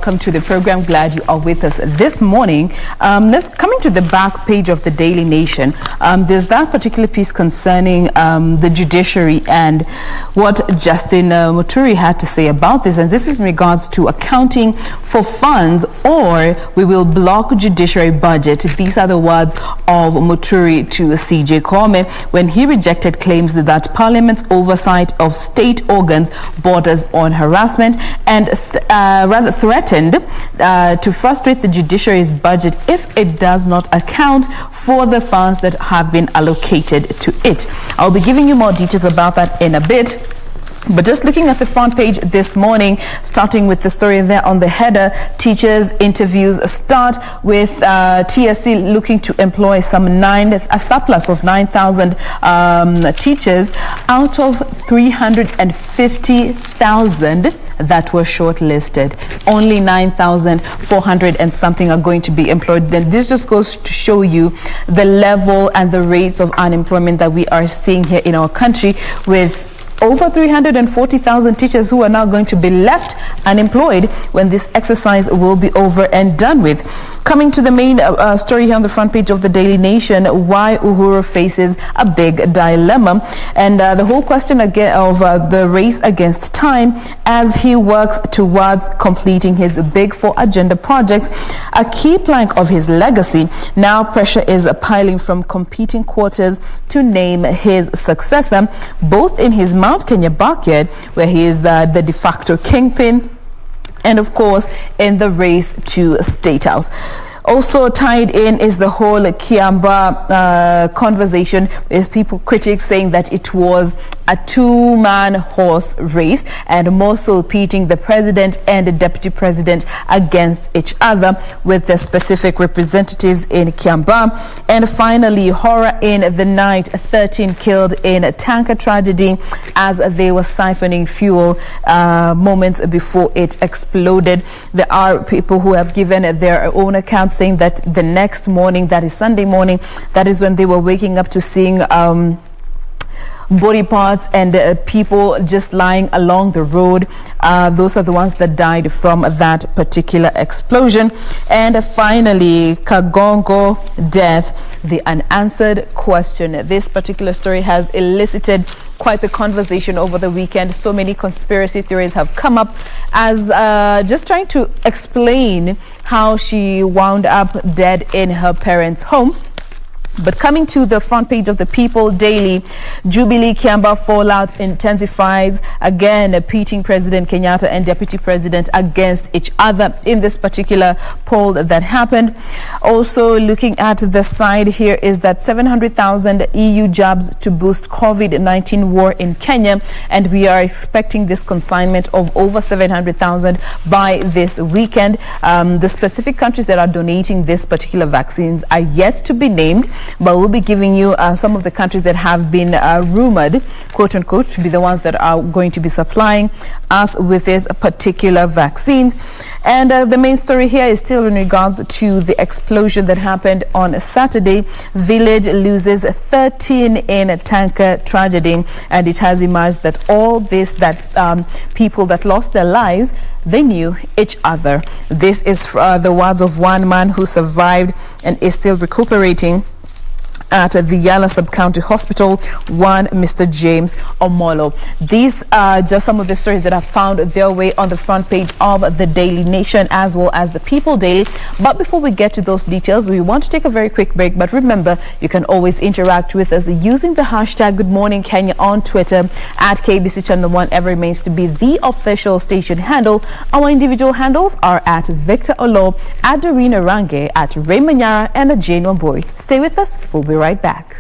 Welcome to the program. Glad you are with us this morning. Let's coming to the back page of the Daily Nation. There's that particular piece concerning the judiciary and what Justin Muturi had to say about this. And this is in regards to accounting for funds, or we will block judiciary budget. These are the words of Muturi to CJ Kwame when he rejected claims that Parliament's oversight of state organs borders on harassment and rather threatened to frustrate the judiciary's budget if it does not account for the funds that have been allocated to it. I'll be giving you more details about that in a bit. But just looking at the front page this morning, starting with the story there on the header, teachers interviews start with TSC looking to employ a surplus of 9,000 teachers out of 350,000 that were shortlisted. Only 9,400 and something are going to be employed. Then this just goes to show you the level and the rates of unemployment that we are seeing here in our country, with over 340,000 teachers who are now going to be left unemployed when this exercise will be over and done with. Coming to the main story here on the front page of the Daily Nation, why Uhuru faces a big dilemma, and the whole question again of the race against time as he works towards completing his Big Four agenda projects, a key plank of his legacy. Now pressure is piling from competing quarters to name his successor, both in his Mount Kenya backyard, where he is the de facto kingpin, and of course in the race to State House. Also tied in is the whole Kiamba conversation, with critics saying that it was a two-man horse race, and more so pitting the president and the deputy president against each other, with the specific representatives in Kiamba. And finally, horror in the night, 13 killed in a tanker tragedy as they were siphoning fuel moments before it exploded. There are people who have given their own accounts, saying that the next morning, that is Sunday morning, that is when they were waking up to seeing body parts and people just lying along the road. Those are the ones that died from that particular explosion. And finally, Kagongo death, the unanswered question. This particular story has elicited quite the conversation over the weekend. So many conspiracy theories have come up as just trying to explain how she wound up dead in her parents' home. But coming to the front page of the People Daily, Jubilee Kiamba fallout intensifies, again pitting President Kenyatta and Deputy President against each other in this particular poll that happened. Also looking at the side here is that 700,000 EU jabs to boost COVID-19 war in Kenya, and we are expecting this consignment of over 700,000 by this weekend. The specific countries that are donating this particular vaccines are yet to be named, but we'll be giving you some of the countries that have been rumored, quote unquote, to be the ones that are going to be supplying us with this particular vaccines. And the main story here is still in regards to the explosion that happened on Saturday. Village loses 13 in a tanker tragedy, and it has emerged that all this, that people that lost their lives, they knew each other. This is the words of one man who survived and is still recuperating at the Yala Sub-County Hospital, one Mr. James Omolo. These are just some of the stories that have found their way on the front page of the Daily Nation as well as the People Daily. But before we get to those details, we want to take a very quick break. But remember, you can always interact with us using the hashtag Good Morning Kenya on Twitter. At KBC Channel 1 ever remains to be the official station handle. Our individual handles are at Victor Olo, at Doreen Range, at Ray Manyara, and at Jane Wambui. Stay with us. We'll be right back.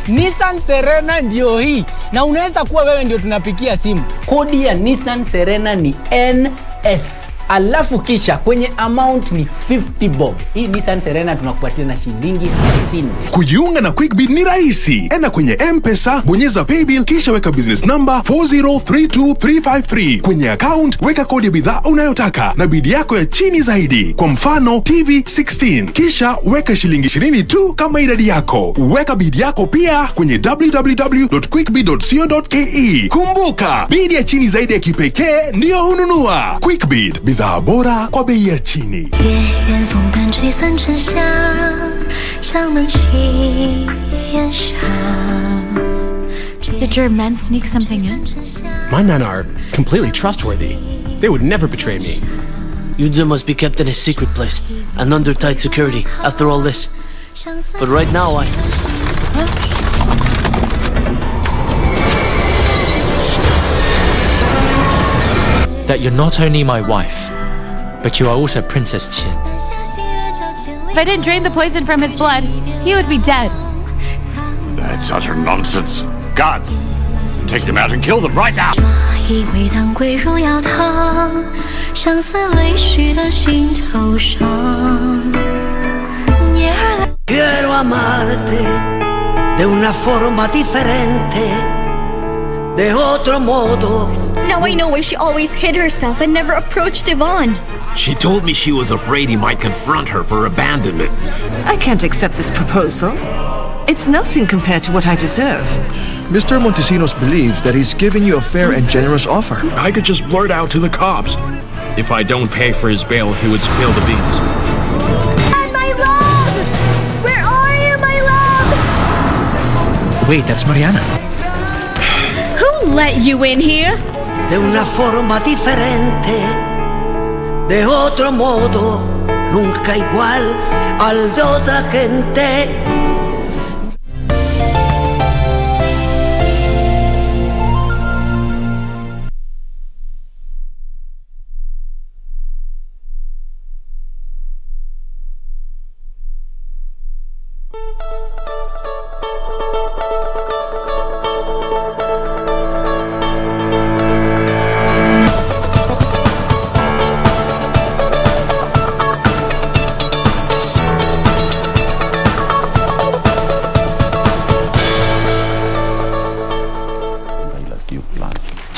Nissan Serena ndio hii. Na unaweza kuwa wewe ndio tunapikia simu. Kodi ya Nissan Serena ni NS. Alafu kisha kwenye amount ni 50 bob. Hii Nissan Serena tunakupatia na shilingi 50. Kujiunga na QuickBid ni rahisi. Enda kwenye M-Pesa, bonyeza paybill kisha weka business number 4032353. Kwenye account weka kodi ya bidhaa unayotaka na bid yako ya chini zaidi. Kwa mfano TV 16. Kisha weka shilingi 20 tu kama idadi yako. Weka bid yako pia kwenye www.quickbid.co.ke. Kumbuka, bid ya chini zaidi ya kipekee ndio hununua. QuickBid, bidhaa bora kwa bei ya chini. Did your men sneak something in? My men are completely trustworthy. They would never betray me. Yunze must be kept in a secret place and under tight security after all this. But right now that you're not only my wife, but you are also Princess Qian. If I didn't drain the poison from his blood, he would be dead. That's utter nonsense. Guards, take them out and kill them right now. Quiero amarte de una forma diferente, de otro modo. Now I know why she always hid herself and never approached Yvonne. She told me she was afraid he might confront her for abandonment. I can't accept this proposal. It's nothing compared to what I deserve. Mr. Montesinos believes that he's giving you a fair and generous offer. I could just blurt out to the cops. If I don't pay for his bail, he would spill the beans. My love! Where are you, my love? Wait, that's Mariana. Who let you in here? De una forma diferente, de otro modo, nunca igual al de otra gente.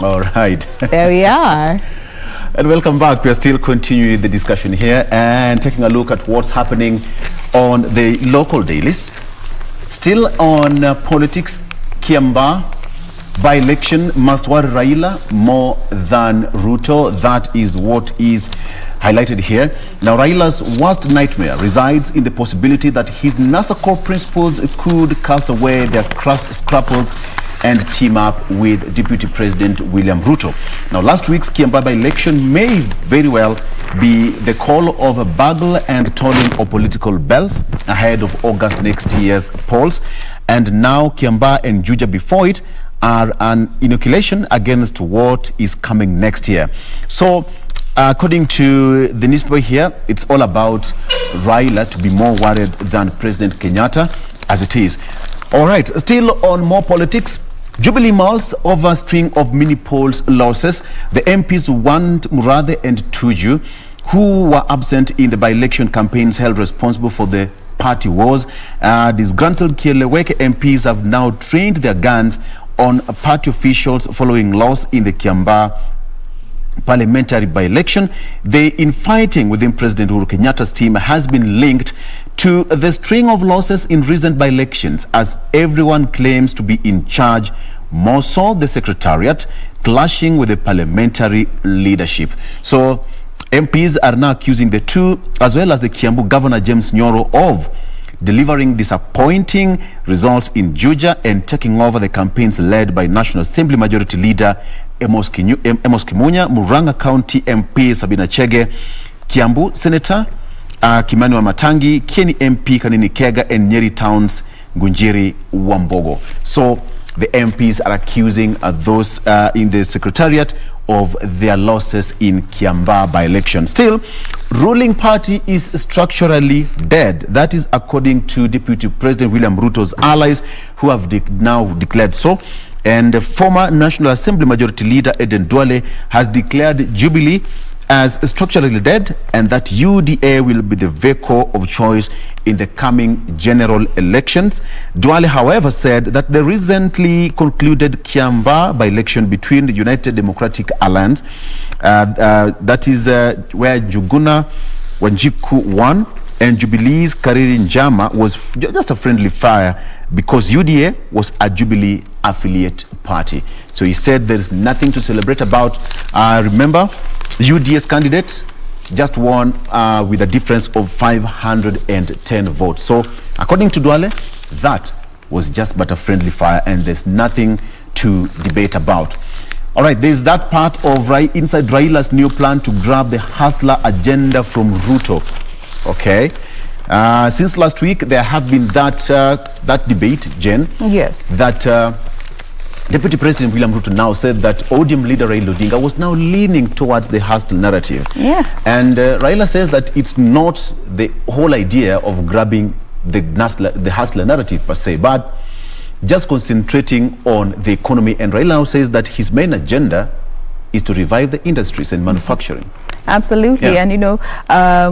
All right. There we are. And welcome back. We are still continuing the discussion here and taking a look at what's happening on the local dailies. Still on politics, Kiambaa by-election must worry Raila more than Ruto. That is what is highlighted here. Now, Raila's worst nightmare resides in the possibility that his NASA core principles could cast away their scruples and team up with Deputy President William Ruto. Now, last week's Kiambaa by-election may very well be the call of a bugle and tolling of political bells ahead of August next year's polls. And now Kiambaa and Juja before it are an inoculation against what is coming next year. So, according to the newspaper here, it's all about Raila to be more worried than President Kenyatta, as it is. All right, still on more politics. Jubilee mulls over a string of mini polls losses. The MPs want Murathe and Tuju, who were absent in the by-election campaigns, held responsible for the party wars. Disgruntled Kieleweke MPs have now trained their guns on party officials following loss in the Kiambaa parliamentary by-election. The infighting within President Uhuru Kenyatta's team has been linked to the string of losses in recent by-elections, as everyone claims to be in charge, more so the secretariat, clashing with the parliamentary leadership. So MPs are now accusing the two, as well as the Kiambu Governor James Nyoro, of delivering disappointing results in Juja and taking over the campaigns led by National Assembly Majority Leader Amos Kimunya, Murang'a County MP Sabina Chege, Kiambu Senator Kimani Wamatangi, Kieni MP Kanini Kega, and Nyeri Town's Ngunjiri Wambogo. So the MPs are accusing those in the secretariat of their losses in Kiambaa by-election. Still, ruling party is structurally dead. That is according to Deputy President William Ruto's allies, who have now declared so. And former National Assembly Majority Leader Eden Duale has declared Jubilee as structurally dead, and that UDA will be the vehicle of choice in the coming general elections. Duale, however, said that the recently concluded Kiambaa by-election between the United Democratic Alliance, that is where Juguna Wanjiku won, and Jubilee's Kariri Njama was just a friendly fire because UDA was a Jubilee affiliate party. So he said there is nothing to celebrate about. Remember, UDA's candidate just won with a difference of 510 votes. So according to Duale, that was just but a friendly fire, and there's nothing to debate about. All right, there's that part of inside Raila's new plan to grab the hustler agenda from Ruto. Okay. Since last week, there have been that debate, Jen. Yes. That Deputy President William Ruto now said that ODM leader Raila Odinga was now leaning towards the hustler narrative. Yeah. And Raila says that it's not the whole idea of grabbing the hustler narrative per se, but just concentrating on the economy. And Raila now says that his main agenda is to revive the industries and manufacturing. Absolutely. Yeah. And, you know,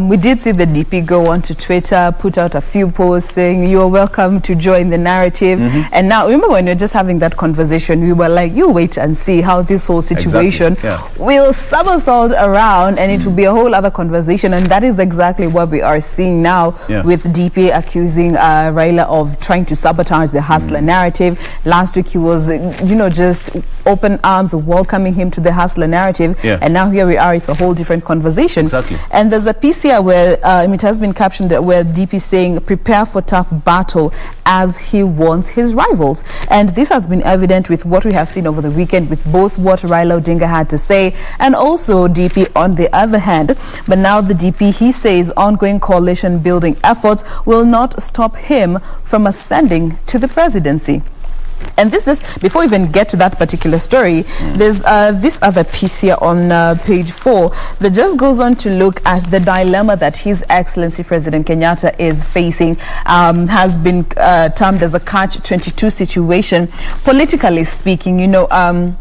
we did see the DP go onto Twitter, put out a few posts saying, you're welcome to join the narrative. And now, remember when we were just having that conversation, we were like, you wait and see how this whole situation will somersault around, and it will be a whole other conversation. And that is exactly what we are seeing now with DP accusing Raila of trying to sabotage the hustler narrative. Last week, he was, you know, just open arms welcoming him to the hustler narrative. And now here we are, it's a whole different conversation. Exactly. And there's a piece here where it has been captioned where DP saying prepare for tough battle as he warns his rivals. And this has been evident with what we have seen over the weekend with both what Raila Odinga had to say and also DP on the other hand. But now the DP, he says ongoing coalition building efforts will not stop him from ascending to the presidency. And this is, before we even get to that particular story, there's this other piece here on page 4 that just goes on to look at the dilemma that His Excellency President Kenyatta is facing, has been termed as a catch-22 situation. Politically speaking, you know,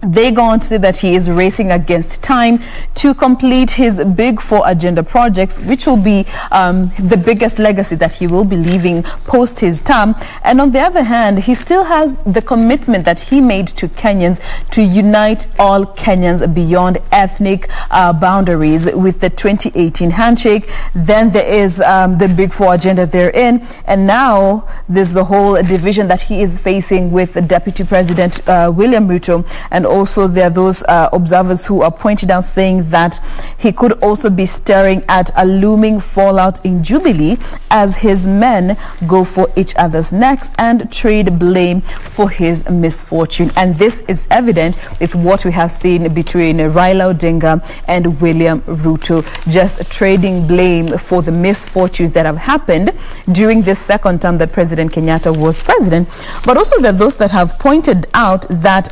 they go on to say that he is racing against time to complete his big 4 agenda projects, which will be the biggest legacy that he will be leaving post his term. And on the other hand, he still has the commitment that he made to Kenyans to unite all Kenyans beyond ethnic boundaries with the 2018 handshake. Then there is the big 4 agenda therein. And now there's the whole division that he is facing with the Deputy President William Ruto. And also there are those observers who are pointing out saying that he could also be staring at a looming fallout in Jubilee as his men go for each other's necks and trade blame for his misfortune. And this is evident with what we have seen between Raila Odinga and William Ruto, just trading blame for the misfortunes that have happened during this second term that President Kenyatta was president. But also there are those that have pointed out that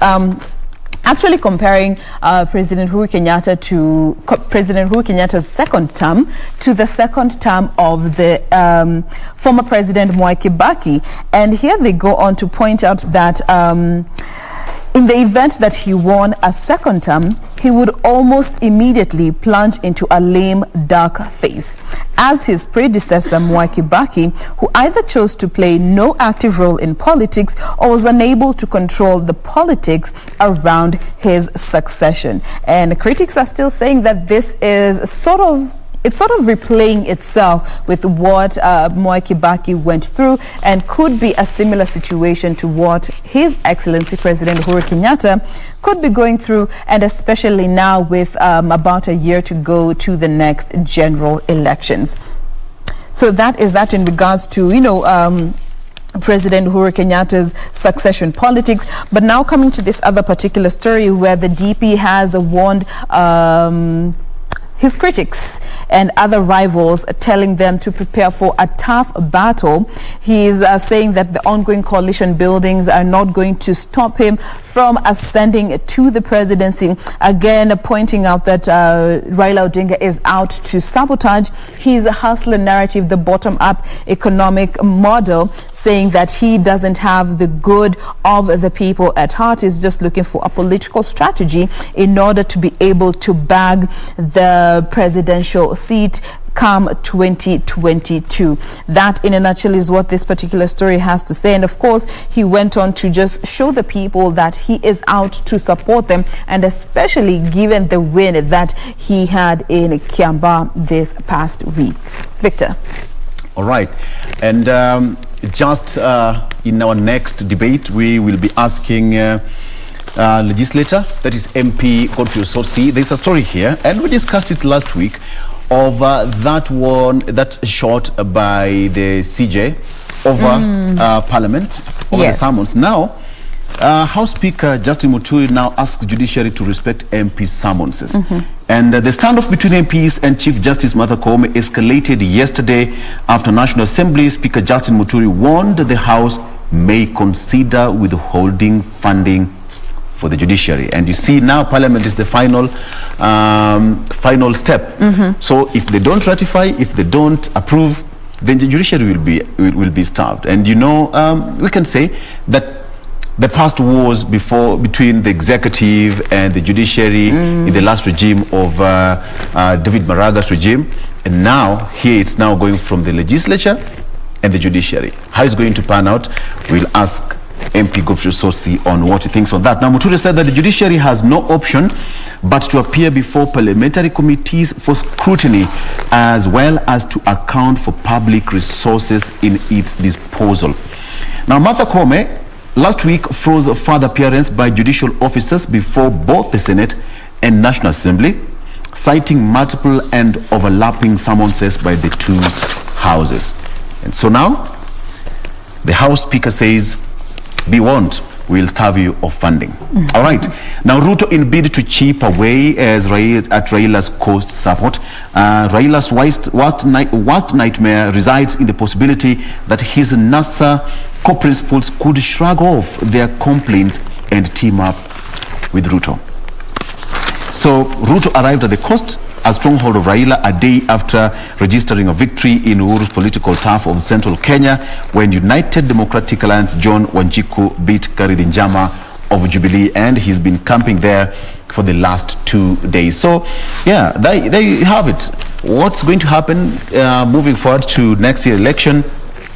actually comparing President Uhuru Kenyatta to President Uhuru Kenyatta's second term to the second term of the former President Mwai Kibaki. And here they go on to point out that in the event that he won a second term, he would almost immediately plunge into a lame, dark phase, as his predecessor, Mwai Kibaki, who either chose to play no active role in politics or was unable to control the politics around his succession. And critics are still saying that this is sort of replaying itself with what Mwai Kibaki went through, and could be a similar situation to what His Excellency President Uhuru Kenyatta could be going through, and especially now with about a year to go to the next general elections. So that is that in regards to, you know, President Uhuru Kenyatta's succession politics. But now coming to this other particular story where the DP has warned his critics and other rivals, telling them to prepare for a tough battle. He is saying that the ongoing coalition buildings are not going to stop him from ascending to the presidency. Again, pointing out that Raila Odinga is out to sabotage his hustler narrative, the bottom-up economic model, saying that he doesn't have the good of the people at heart. He's just looking for a political strategy in order to be able to bag the presidential seat come 2022. That in a nutshell is what this particular story has to say. And of course, he went on to just show the people that he is out to support them, and especially given the win that he had in Kiambaa this past week. Victor. All right. And just in our next debate, we will be asking legislator, that is MP Godfrey Osotsi. There's a story here, and we discussed it last week, of that shot by the CJ over Parliament, over the summons. Now, House Speaker Justin Muturi now asks judiciary to respect MP summonses. And the standoff between MPs and Chief Justice Martha Koome escalated yesterday after National Assembly Speaker Justin Muturi warned the House may consider withholding funding for the judiciary. And you see now Parliament is the final step. So if they don't ratify, if they don't approve, then the judiciary will be starved. And you know, we can say that the past wars between the executive and the judiciary in the last regime of David Maraga's regime, and now here it's now going from the legislature and the judiciary. How it's going to pan out, we'll ask MP Godfrey Osotsi on what he thinks on that. Now, Muturi said that the judiciary has no option but to appear before parliamentary committees for scrutiny, as well as to account for public resources in its disposal. Now, Martha Koome last week froze further appearance by judicial officers before both the Senate and National Assembly, citing multiple and overlapping summonses by the two houses. And so now, the House Speaker says, be warned, we'll starve you of funding. All right. Now, Ruto, in bid to chip away at Raila's cost support, Raila's worst nightmare resides in the possibility that his NASA co-principals could shrug off their complaints and team up with Ruto. So Ruto arrived at the coast, a stronghold of Raila, a day after registering a victory in Uhuru's political turf of central Kenya, when United Democratic Alliance John Wanjiku beat Karidi Njama of Jubilee, and he's been camping there for the last 2 days. So yeah, there you have it. What's going to happen moving forward to next year's election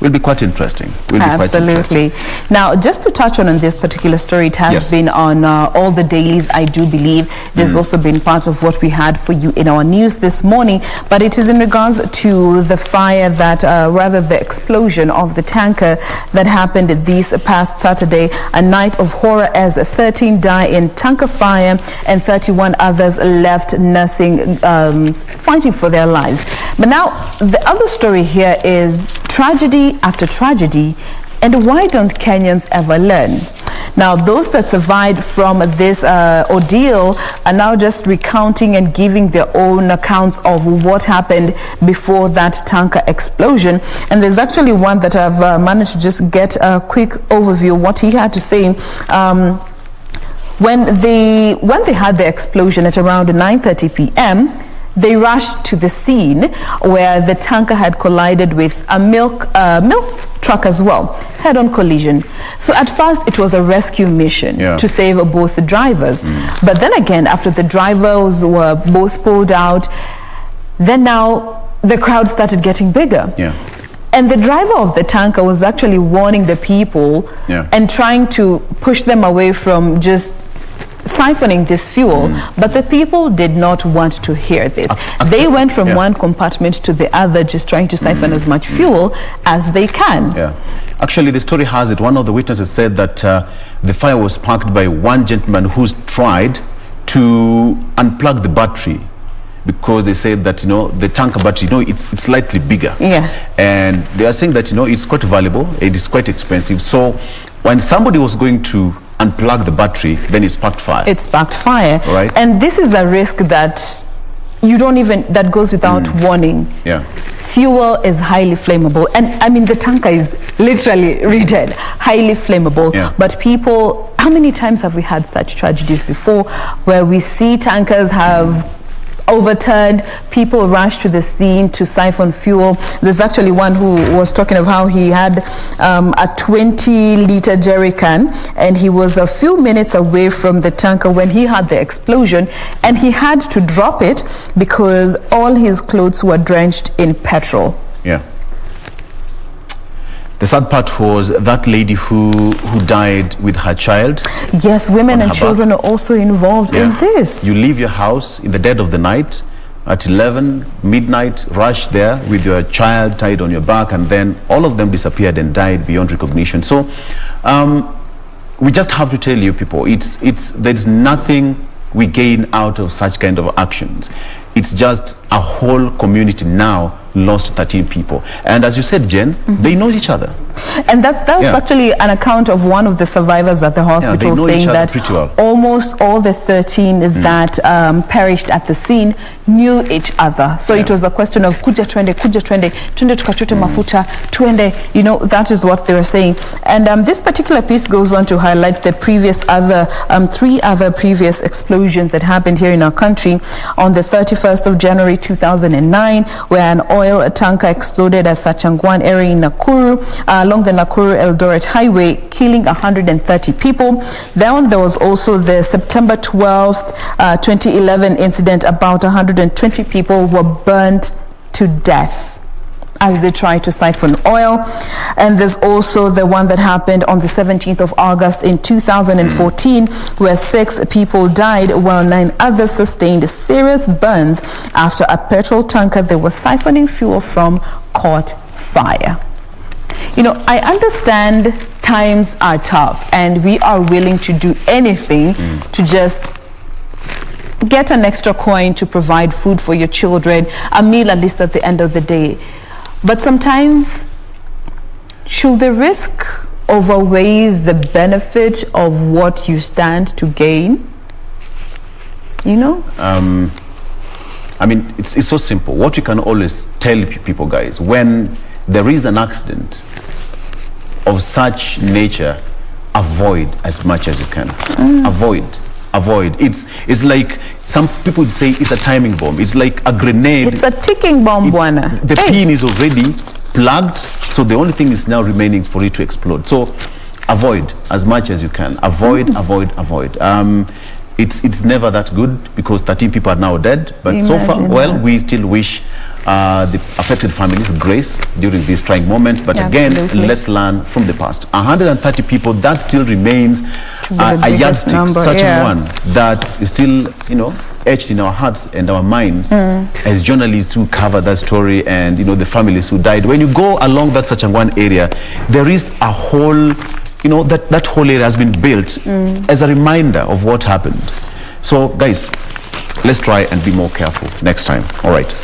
will be quite interesting. Absolutely. Now, just to touch on this particular story, it has been on all the dailies, I do believe. It has also been part of what we had for you in our news this morning. But it is in regards to the fire that, rather the explosion of the tanker that happened this past Saturday, a night of horror as 13 die in tanker fire and 31 others left nursing, fighting for their lives. But now, the other story here is tragedy after tragedy, and why don't Kenyans ever learn? Now, those that survived from this ordeal are now just recounting and giving their own accounts of what happened before that tanker explosion. And there's actually one that I've managed to just get a quick overview of what he had to say. When they had the explosion at around 9:30 p.m., they rushed to the scene where the tanker had collided with a milk truck as well, head-on collision. So at first it was a rescue mission to save both the drivers. But then again, after the drivers were both pulled out, then now the crowd started getting bigger. And the driver of the tanker was actually warning the people and trying to push them away from just siphoning this fuel, but the people did not want to hear this. They went from one compartment to the other, just trying to siphon as much fuel as they can. Actually, the story has it, one of the witnesses said that the fire was sparked by one gentleman who's tried to unplug the battery, because they said that, you know, the tanker battery, you know, it's slightly bigger. And they are saying that, you know, it's quite valuable, it is quite expensive. So when somebody was going to unplug the battery, then it sparked fire. It sparked fire. Right. And this is a risk that you don't even, that goes without warning. Yeah. Fuel is highly flammable. And I mean, the tanker is literally rated highly flammable. Yeah. But people, how many times have we had such tragedies before where we see tankers have overturned, people rush to the scene to siphon fuel? There's actually one who was talking of how he had a 20-liter jerry can, and he was a few minutes away from the tanker when he had the explosion, and he had to drop it because all his clothes were drenched in petrol. Yeah. The sad part was that lady who died with her child. Yes, women and children are also involved in this. You leave your house in the dead of the night at 11, midnight, rush there with your child tied on your back, and then all of them disappeared and died beyond recognition. So we just have to tell you people, there's nothing we gain out of such kind of actions. It's just a whole community now lost 13 people. And as you said, Jen, they know each other. And that's actually an account of one of the survivors at the hospital saying that almost all the 13 that perished at the scene knew each other. So it was a question of kuja twende tukachote mafuta, twende, you know, that is what they were saying. And this particular piece goes on to highlight the previous three other previous explosions that happened here in our country. On the 31st of January 2009, where an oil tanker exploded at Sachangwan area in Nakuru, along the Nakuru-Eldoret highway, killing 130 people. Then there was also the September 12th, 2011 incident. About 120 people were burnt to death as they tried to siphon oil. And there's also the one that happened on the 17th of August in 2014, where 6 people died while 9 others sustained serious burns after a petrol tanker they were siphoning fuel from caught fire. You know, I understand times are tough and we are willing to do anything to just get an extra coin to provide food for your children, a meal at least at the end of the day. But sometimes, should the risk outweigh the benefit of what you stand to gain? You know? I mean, it's so simple. What we can always tell people, guys, when there is an accident of such nature, avoid as much as you can. Avoid. It's like some people would say it's a timing bomb. It's like a grenade. It's a ticking bomb, Bwana. The pin is already plugged, so the only thing is now remaining for it to explode. So avoid as much as you can. Avoid. It's never that good because 13 people are now dead. But so far, well, we still wish the affected families grace during this trying moment. But again, let's learn from the past. 130 people, that still remains a yardstick, such a one that is still, you know, etched in our hearts and our minds as journalists who cover that story and, you know, the families who died. When you go along that Sachangwan area, there is a whole, you know, that whole area has been built as a reminder of what happened. So guys, let's try and be more careful next time. All right.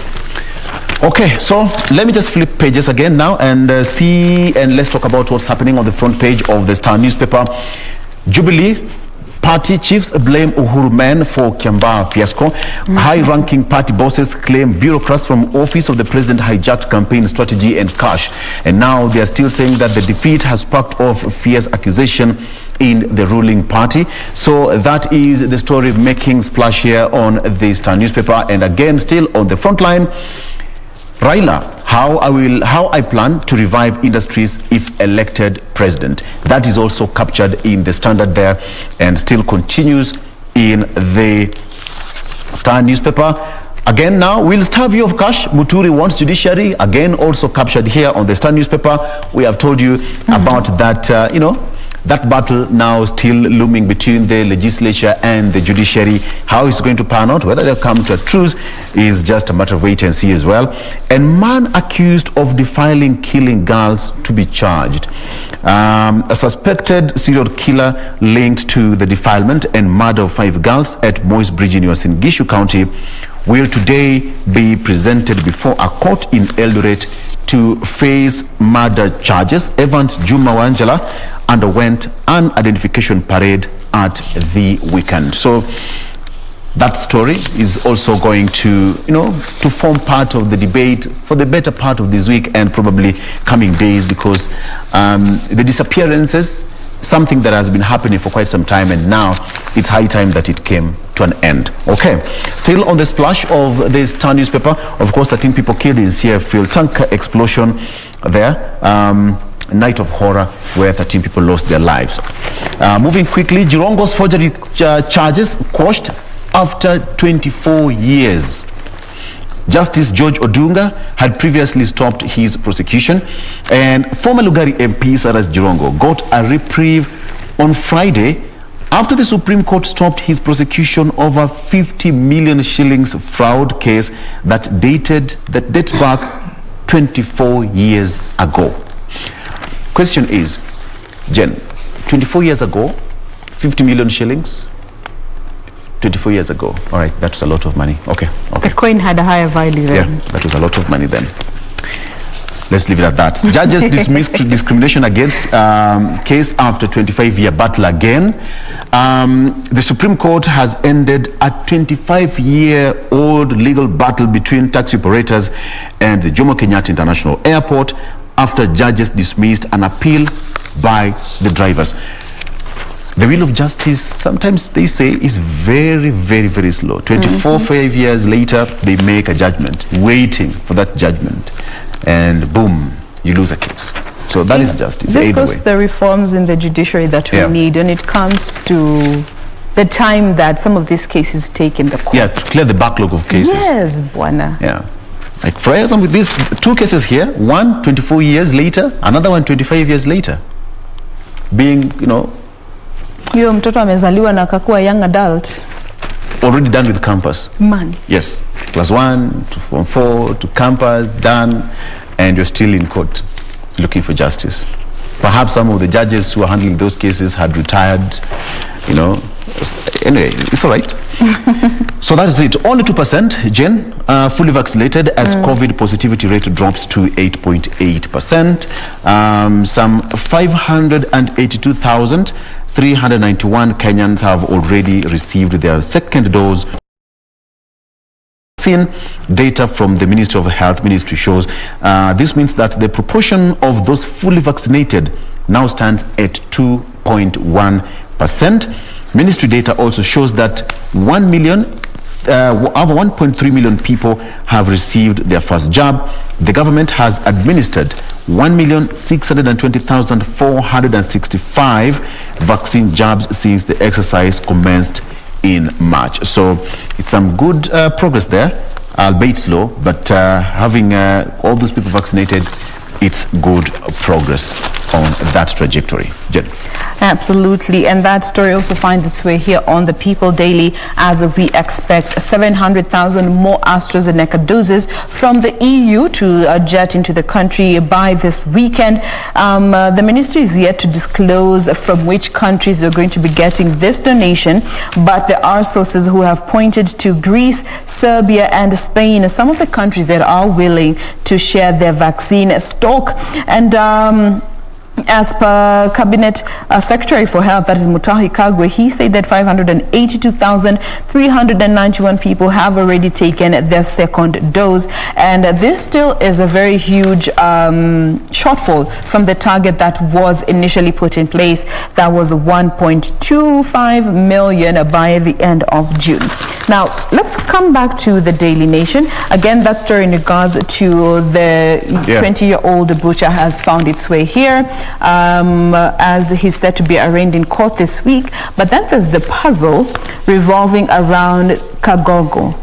Okay, so let me just flip pages again now and see, and let's talk about what's happening on the front page of the Star newspaper. Jubilee party chiefs blame Uhuru men for Kiambaa fiasco. High-ranking party bosses claim bureaucrats from office of the president hijacked campaign strategy and cash. And now they are still saying that the defeat has sparked off fierce accusation in the ruling party. So that is the story making splash here on the Star newspaper. And again, still on the front line, Raila, how I plan to revive industries if elected president. That is also captured in the Standard there and still continues in the Star newspaper. Again now, will starve you of cash. Muturi wants judiciary. Again, also captured here on the Star newspaper. We have told you about that, you know, that battle now still looming between the legislature and the judiciary. How it's going to pan out, whether they'll come to a truce, is just a matter of wait and see as well. And man accused of defiling, killing girls to be charged. A suspected serial killer linked to the defilement and murder of 5 girls at Moise Bridge in Gishu County will today be presented before a court in Eldoret to face murder charges. Evans Juma Wanjala underwent an identification parade at the weekend. So that story is also going to, to form part of the debate for the better part of this week and probably coming days, because the disappearances, something that has been happening for quite some time, and now it's high time that it came to an end. Okay, still on the splash of the Star newspaper, of course, 13 people killed in CF fuel tanker explosion there. Night of horror where 13 people lost their lives. Moving quickly, Jirongo's forgery charges quashed after 24 years. Justice George Odunga had previously stopped his prosecution, and former Lugari MP Cyrus Jirongo got a reprieve on Friday after the Supreme Court stopped his prosecution over 50 million shillings fraud case that dates back 24 years ago. Question is, Jen, 24 years ago, 50 million shillings, 24 years ago. All right, that's a lot of money. Okay. The coin had a higher value then. Yeah, that was a lot of money then. Let's leave it at that. Judges dismissed discrimination against case after 25-year battle again. The Supreme Court has ended a 25-year-old legal battle between taxi operators and the Jomo Kenyatta International Airport after judges dismissed an appeal by the drivers. The wheel of justice, sometimes they say, is very, very, very slow. 5 years later, they make a judgment, waiting for that judgment. And boom, you lose a case. So that is justice. This goes to the reforms in the judiciary that we need when it comes to the time that some of these cases take in the court. Yeah, to clear the backlog of cases. Yes, Bwana. Yeah. Like for example, with these two cases here, one 24 years later, another one 25 years later. Being, Yo mtoto amezaliwa na akakuwa young adult. Already done with campus. Man. Yes. Class 1 to Form 4 to campus, done, and you're still in court looking for justice. Perhaps some of the judges who are handling those cases had retired, Anyway, it's all right. So that is it. Only 2%, Jen, fully vaccinated as COVID positivity rate drops to 8.8%. Some 582,391 Kenyans have already received their second dose. Data from the Ministry of Health Ministry shows this means that the proportion of those fully vaccinated now stands at 2.1%. Ministry data also shows that over 1.3 million people have received their first jab. The government has administered 1,620,465 vaccine jabs since the exercise commenced in March. So it's some good progress there, albeit slow, but having all those people vaccinated, it's good progress on that trajectory. Jen. Absolutely, and that story also finds its way here on the People Daily, as we expect 700,000 more AstraZeneca doses from the EU to jet into the country by this weekend. The ministry is yet to disclose from which countries are going to be getting this donation, but there are sources who have pointed to Greece, Serbia, and Spain as some of the countries that are willing to share their vaccine stock. And as per Cabinet Secretary for Health, that is Mutahi Kagwe, he said that 582,391 people have already taken their second dose, and this still is a very huge shortfall from the target that was initially put in place. That was 1.25 million by the end of June. Now, let's come back to the Daily Nation. Again, that story in regards to the 20-year-old butcher has found its way here, as he's set to be arraigned in court this week. But then there's the puzzle revolving around Kagogo.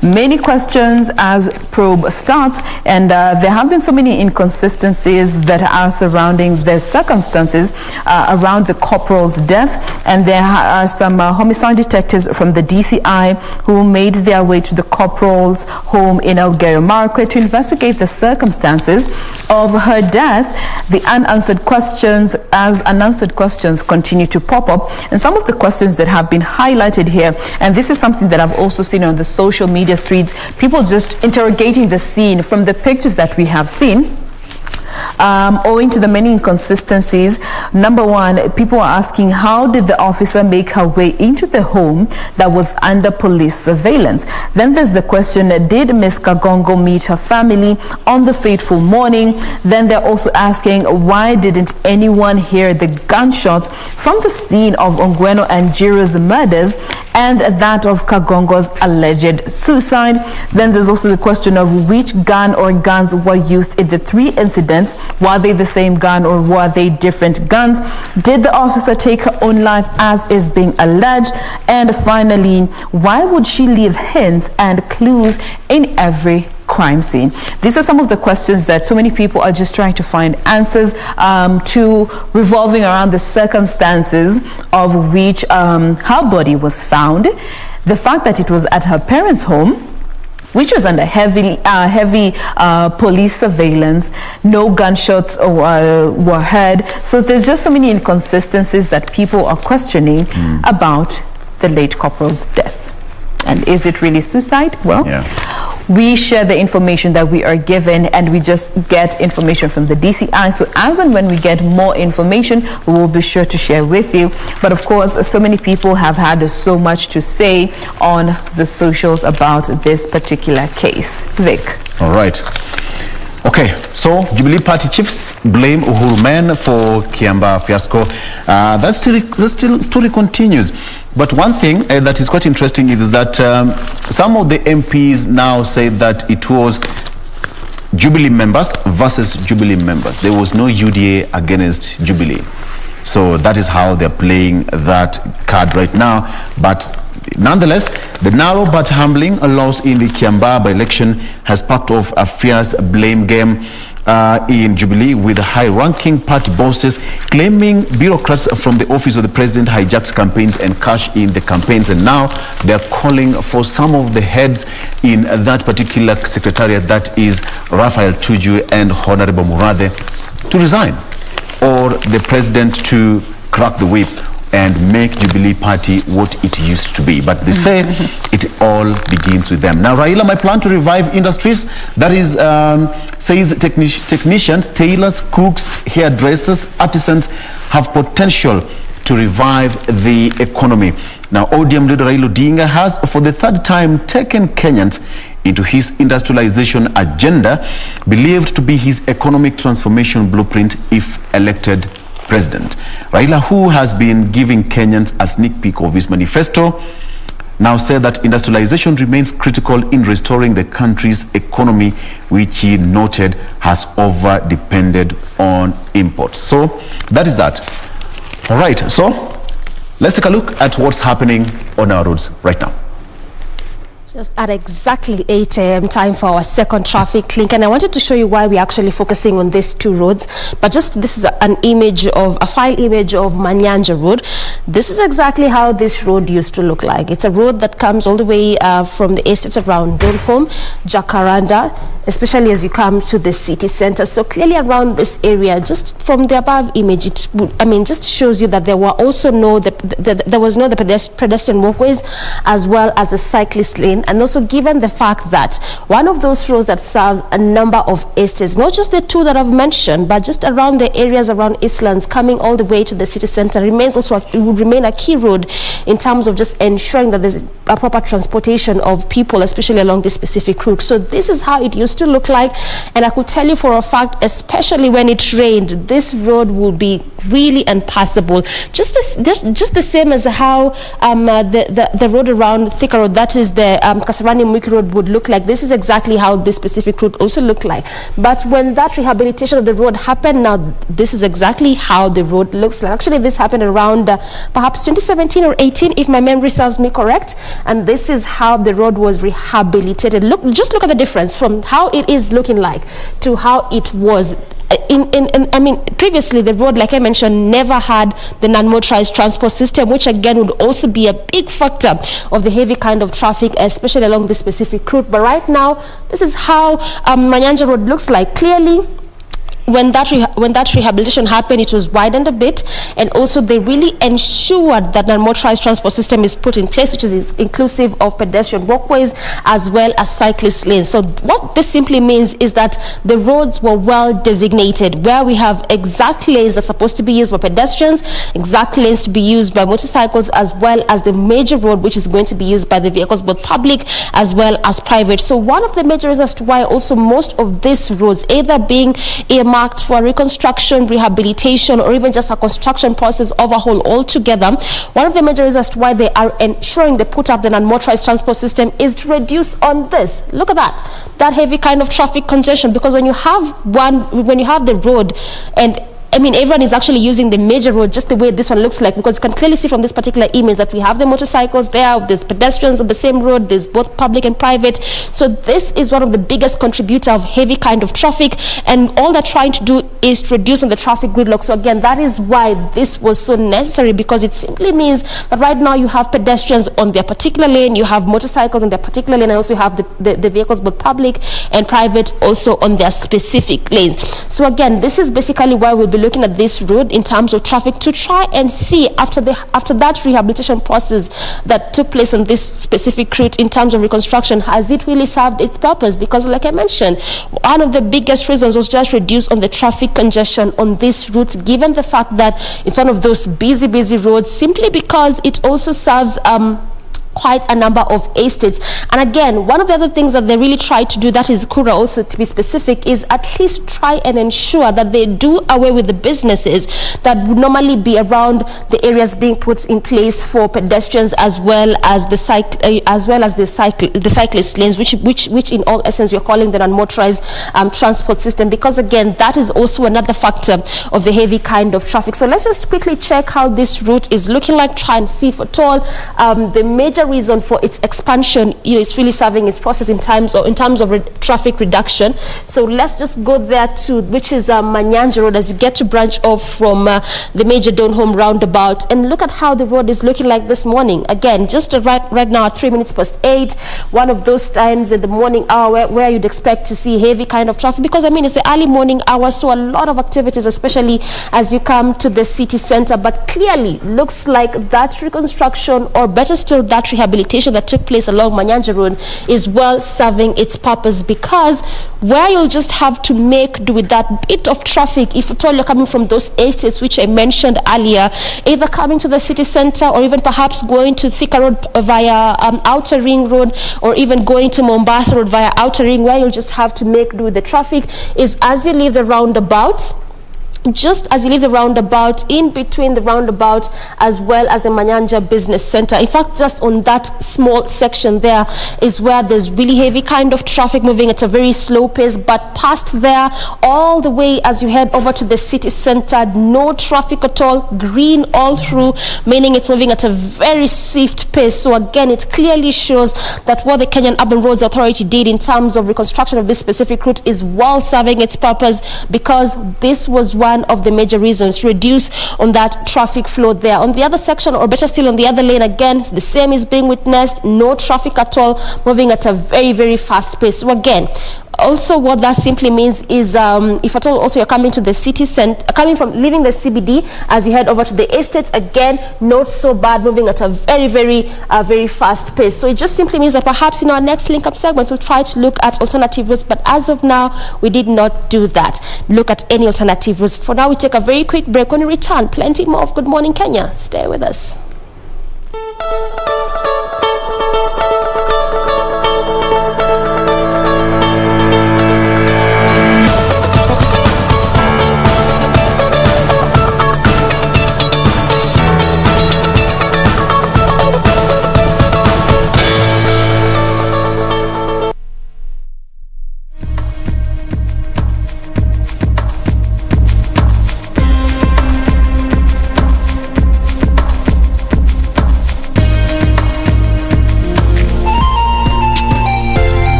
Many questions as probe starts, and there have been so many inconsistencies that are surrounding the circumstances around the corporal's death, and there are some homicide detectives from the DCI who made their way to the corporal's home in Elgeyo Marakwet to investigate the circumstances of her death. The unanswered questions continue to pop up, and some of the questions that have been highlighted here, and this is something that I've also seen on the social media streets, people just interrogating the scene from the pictures that we have seen. owing to the many inconsistencies. Number one, people are asking, how did the officer make her way into the home that was under police surveillance? Then there's the question, did Ms. Kagongo meet her family on the fateful morning? Then they're also asking, why didn't anyone hear the gunshots from the scene of Ongweno and Jiro's murders and that of Kagongo's alleged suicide? Then there's also the question of which gun or guns were used in the 3 incidents. Were they the same gun or were they different guns? Did the officer take her own life as is being alleged? And finally, why would she leave hints and clues in every crime scene? These are some of the questions that so many people are just trying to find answers to, revolving around the circumstances of which her body was found, the fact that it was at her parents' home, which was under heavy police surveillance. No gunshots were heard. So there's just so many inconsistencies that people are questioning about the late corporal's death. And is it really suicide? Well, we share the information that we are given, and we just get information from the DCI. So as and when we get more information, we will be sure to share with you. But of course, so many people have had so much to say on the socials about this particular case. Vic. All right. Okay, so Jubilee Party chiefs blame Uhuru men for Kiambaa fiasco. That still story continues. But one thing that is quite interesting is that some of the MPs now say that it was Jubilee members versus Jubilee members. There was no UDA against Jubilee. So that is how they're playing that card right now. But nonetheless, the narrow but humbling loss in the Kiambaa by-election has sparked off a fierce blame game in Jubilee, with high-ranking party bosses claiming bureaucrats from the office of the president hijacked campaigns and cashed in the campaigns. And now they're calling for some of the heads in that particular secretariat, that is Raphael Tuju and Honorable Murathe, to resign, or the president to crack the whip and make Jubilee Party what it used to be. But they say it all begins with them. Now, Raila might plan to revive industries. That is, says technicians, tailors, cooks, hairdressers, artisans have potential to revive the economy. Now, ODM leader Raila Odinga has, for the 3rd time, taken Kenyans into his industrialization agenda, believed to be his economic transformation blueprint if elected president. Raila, who has been giving Kenyans a sneak peek of his manifesto, now said that industrialization remains critical in restoring the country's economy, which he noted has over-depended on imports. So that is that. All right, so let's take a look at what's happening on our roads right now. Just at exactly 8 a.m. time for our second traffic link, and I wanted to show you why we're actually focusing on these 2 roads. But just, this is a file image of Manyanja Road. This is exactly how this road used to look like. It's a road that comes all the way from the estates around Donholm, Jacaranda, especially as you come to the city center. So clearly around this area, just from the above image, it just shows you that there were also there was no pedestrian walkways as well as a cyclist lane. And also given the fact that one of those roads that serves a number of estates, not just the 2 that I've mentioned, but just around the areas around Eastlands coming all the way to the city center, it would remain a key road in terms of just ensuring that there's a proper transportation of people, especially along this specific route. So this is how it used to look like, and I could tell you for a fact, especially when it rained, this road will be really impassable. Just the same as how the road around Thika Road, that is the Kasarani Mwiki Road, would look like. This is exactly how this specific road also looked like. But when that rehabilitation of the road happened, now this is exactly how the road looks like. Actually, this happened around perhaps 2017 or 18, if my memory serves me correct. And this is how the road was rehabilitated. Just look at the difference from how it is looking like to how it was. Previously the road, like I mentioned, never had the non-motorized transport system, which again would also be a big factor of the heavy kind of traffic, especially along this specific route. But right now, this is how Manyanja Road looks like. Clearly, when that rehabilitation happened, it was widened a bit, and also they really ensured that an motorized transport system is put in place, which is inclusive of pedestrian walkways as well as cyclist lanes. So what this simply means is that the roads were well designated, where we have exact lanes that are supposed to be used by pedestrians, exact lanes to be used by motorcycles, as well as the major road, which is going to be used by the vehicles, both public as well as private. So one of the major reasons as to why also most of these roads either being earmarked for reconstruction, rehabilitation, or even just a construction process overhaul altogether, one of the major reasons as to why they are ensuring they put up the non-motorized transport system is to reduce on this. Look at that heavy kind of traffic congestion, because when you have the road, and I mean, everyone is actually using the major road just the way this one looks like, because you can clearly see from this particular image that we have the motorcycles there, there's pedestrians on the same road, there's both public and private. So this is one of the biggest contributor of heavy kind of traffic, and all they're trying to do is to reduce on the traffic gridlock. So again, that is why this was so necessary, because it simply means that right now you have pedestrians on their particular lane, you have motorcycles on their particular lane, and also you have the vehicles, both public and private, also on their specific lanes. So again, this is basically why we'll be looking at this road in terms of traffic, to try and see after that rehabilitation process that took place on this specific route in terms of reconstruction, has it really served its purpose? Because like I mentioned, one of the biggest reasons was just reduce on the traffic congestion on this route, given the fact that it's one of those busy roads, simply because it also serves quite a number of estates. And again, one of the other things that they really try to do, that is Kura also to be specific, is at least try and ensure that they do away with the businesses that would normally be around the areas being put in place for pedestrians, as well as the cyclist lanes, which in all essence we're calling the non-motorized transport system, because again, that is also another factor of the heavy kind of traffic. So let's just quickly check how this route is looking like, try and see if at all the major reason for its expansion, is really serving its process in terms of traffic reduction. So let's just go there to, which is Manyanja Road, as you get to branch off from the major Donholm roundabout, and look at how the road is looking like this morning. Again, just right now at 3 minutes past 8, one of those times in the morning hour where you'd expect to see heavy kind of traffic, because I mean, it's the early morning hours, so a lot of activities, especially as you come to the city center. But clearly looks like that reconstruction, or better still, that rehabilitation that took place along Manyanja Road is well serving its purpose, because where you'll just have to make do with that bit of traffic, if at all you're coming from those estates which I mentioned earlier, either coming to the city center, or even perhaps going to Thika Road via Outer Ring Road, or even going to Mombasa Road via Outer Ring, where you'll just have to make do with the traffic, is as you leave the roundabout, just as you leave the roundabout, in between the roundabout as well as the Manyanja Business Center. In fact, just on that small section there is where there's really heavy kind of traffic moving at a very slow pace, but past there, all the way as you head over to the city center, no traffic at all, green all through, meaning it's moving at a very swift pace. So again, it clearly shows that what the Kenyan Urban Roads Authority did in terms of reconstruction of this specific route is well serving its purpose, because this was one of the major reasons to reduce on that traffic flow there. On the other section, or better still on the other lane, again, the same is being witnessed, no traffic at all, moving at a very fast pace. So again, also what that simply means is if at all also you're coming to the city center, leaving the CBD as you head over to the estates, again, not so bad, moving at a very fast pace. So it just simply means that perhaps in our next link up segments we'll try to look at alternative routes, but as of now we did not do that, look at any alternative routes. For now we take a very quick break. When we return, plenty more of Good Morning Kenya. Stay with us.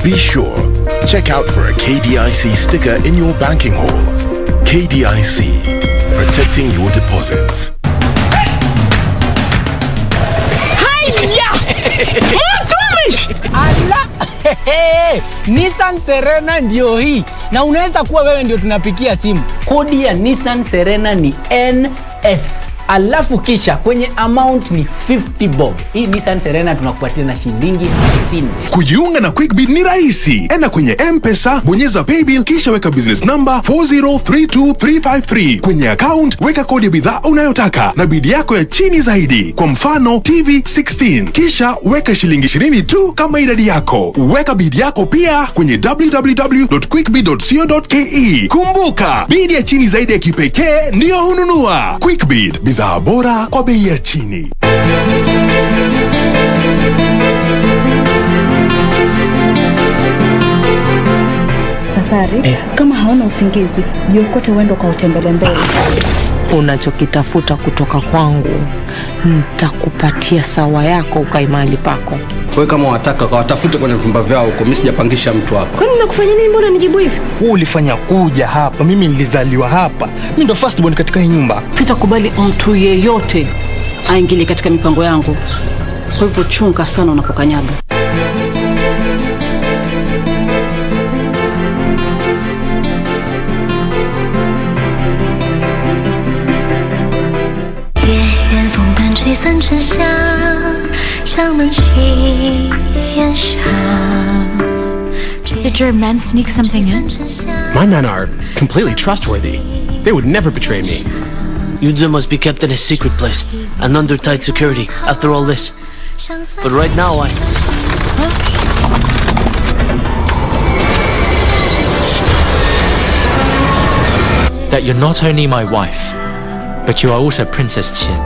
Be sure, check out for a KDIC sticker in your banking hall. KDIC, protecting your deposits. Hiya! Nissan Serena ndio hii. Na unaweza kuwa wewe ndio tunapikia simu. Kodi ya Nissan Serena ni NS. Alafu kisha kwenye amount ni 50 bob. Hii Nissan Serena tunakupatia na shilingi 50. Kujiunga na QuickBid ni rahisi. Enda kwenye M-Pesa, bonyeza paybill kisha weka business number 4032353. Kwenye account weka kodi ya bidhaa unayotaka na bidi yako ya chini zaidi. Kwa mfano TV 16. Kisha weka shilingi 20 tu kama idadi yako. Weka bidi yako pia kwenye www.quickbid.co.ke. Kumbuka, bidi ya chini zaidi ya kipekee ndio hununua. QuickBid, bidhaa bora kwa bei ya chini. Safari, kama hauna usingizi, jiokote uende kwa utembele mbele. Unachokitafuta kutoka kwangu, nitakupatia sawa yako ukae mahali pako. Wewe kama wataka watafute kwenye vyumba vyao huko, mimi sijapangisha mtu hapa. Kwani unakufanya nini, mbona nijibu hivi? Wewe ulifanya kuja hapa, mimi nilizaliwa hapa. Mimi ndo first born katika hii nyumba. Sitakubali mtu yeyote aingilie katika mipango yangu. Kwa hivyo chunga sana unapokanyaga. Did your men sneak something in? My men are completely trustworthy. They would never betray me. Yudza must be kept in a secret place and under tight security after all this. But right now That you're not only my wife, but you are also Princess Qin.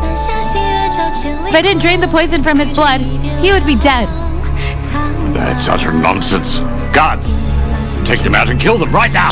If I didn't drain the poison from his blood, he would be dead. That's utter nonsense. Guards, take them out and kill them right now.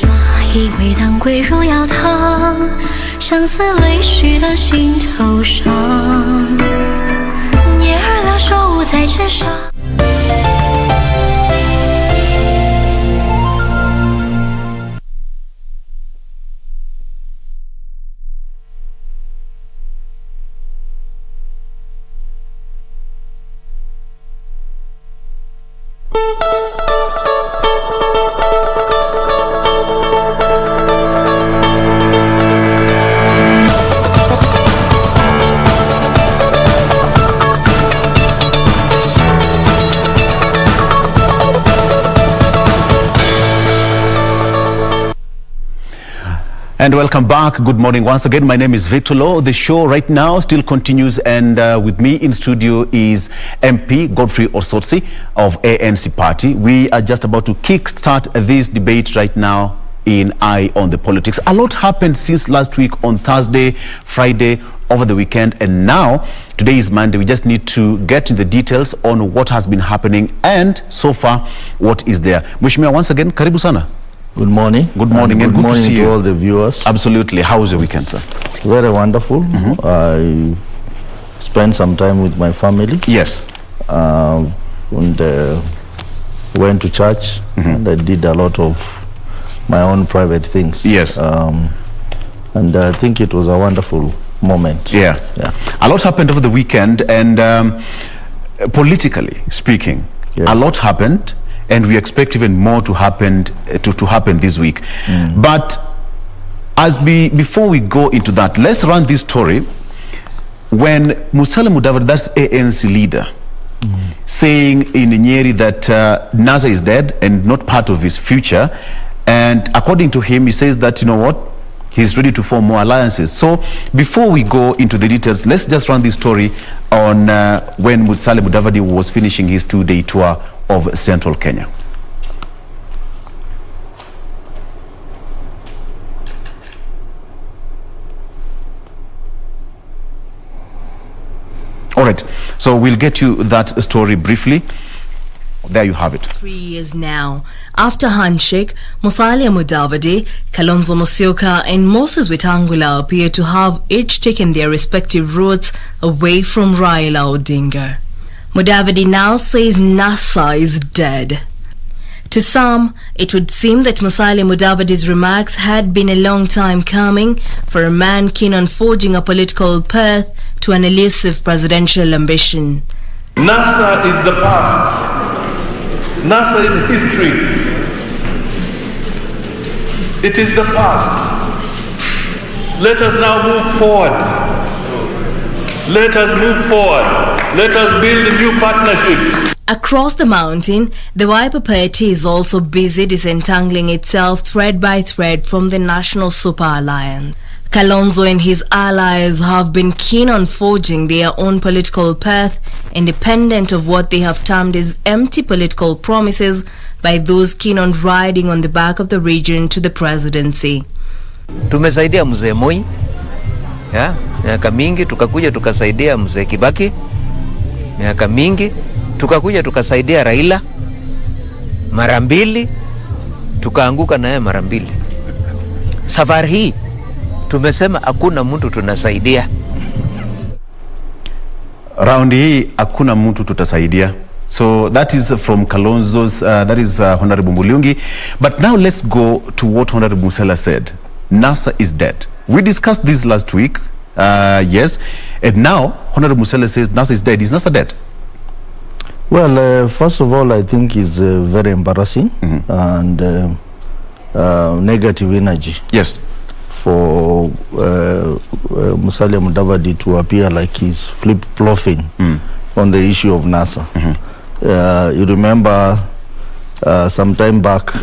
And welcome back. Good morning once again. My name is Victor Law. The show right now still continues, and with me in studio is MP Godfrey Osotsi of ANC Party. We are just about to kickstart this debate right now in Eye on the Politics. A lot happened since last week on Thursday, Friday, over the weekend, and now today is Monday. We just need to get into the details on what has been happening and so far what is there. Mheshimiwa, once again, karibu sana. Good morning. Good morning, and good morning to see to you. all the viewers. Absolutely. How was your weekend, sir? Very wonderful. I spent some time with my family. Yes. And went to church, and I did a lot of my own private things. Yes. And I think it was a wonderful moment. Yeah. A lot happened over the weekend, and politically speaking, a lot happened. And we expect even more to happen this week. But before we go into that, let's run this story. When Musalia Mudavadi, that's ANC leader, saying in Nyeri that NASA is dead and not part of his future, and according to him, he says that, you know what, he's ready to form more alliances. So before we go into the details, let's just run this story on when Musalia Mudavadi was finishing his 2-day tour of central Kenya. All right, so we'll get you that story briefly. There you have it. 3 years now. After handshake, Musalia Mudavadi, Kalonzo Musyoka and Moses Wetangula appear to have each taken their respective routes away from Raila Odinga. Mudavadi now says NASA is dead. To some, it would seem that Musalia Mudavadi's remarks had been a long time coming for a man keen on forging a political path to an elusive presidential ambition. NASA is the past. NASA is history. It is the past. Let us now move forward. Let us move forward. Let us build new partnerships. Across the mountain, the Wiper Party is also busy disentangling itself thread by thread from the National Super Alliance. Kalonzo and his allies have been keen on forging their own political path, independent of what they have termed as empty political promises by those keen on riding on the back of the region to the presidency. Tumesaidia mzee Moi, miaka mingi, tukakuja tukasaidia mzee Kibaki, miaka mingi, tukakuja tukasaidia Raila mara mbili, tukaanguka naye mara mbili. Safari hii tumesema hakuna mtu tunasaidia. Round hii hakuna mtu tutasaidia. So that is from Kalonzo's, that is Honorable Mulungi. But now let's go to what Honorable Musela said. NASA is dead. We discussed this last week, yes. And now Honorable Musela says NASA is dead. Is NASA dead? Well, first of all, I think it's very embarrassing and negative energy. Yes. For Musalia Mudavadi to appear like he's flip-flopping on the issue of NASA. You remember some time back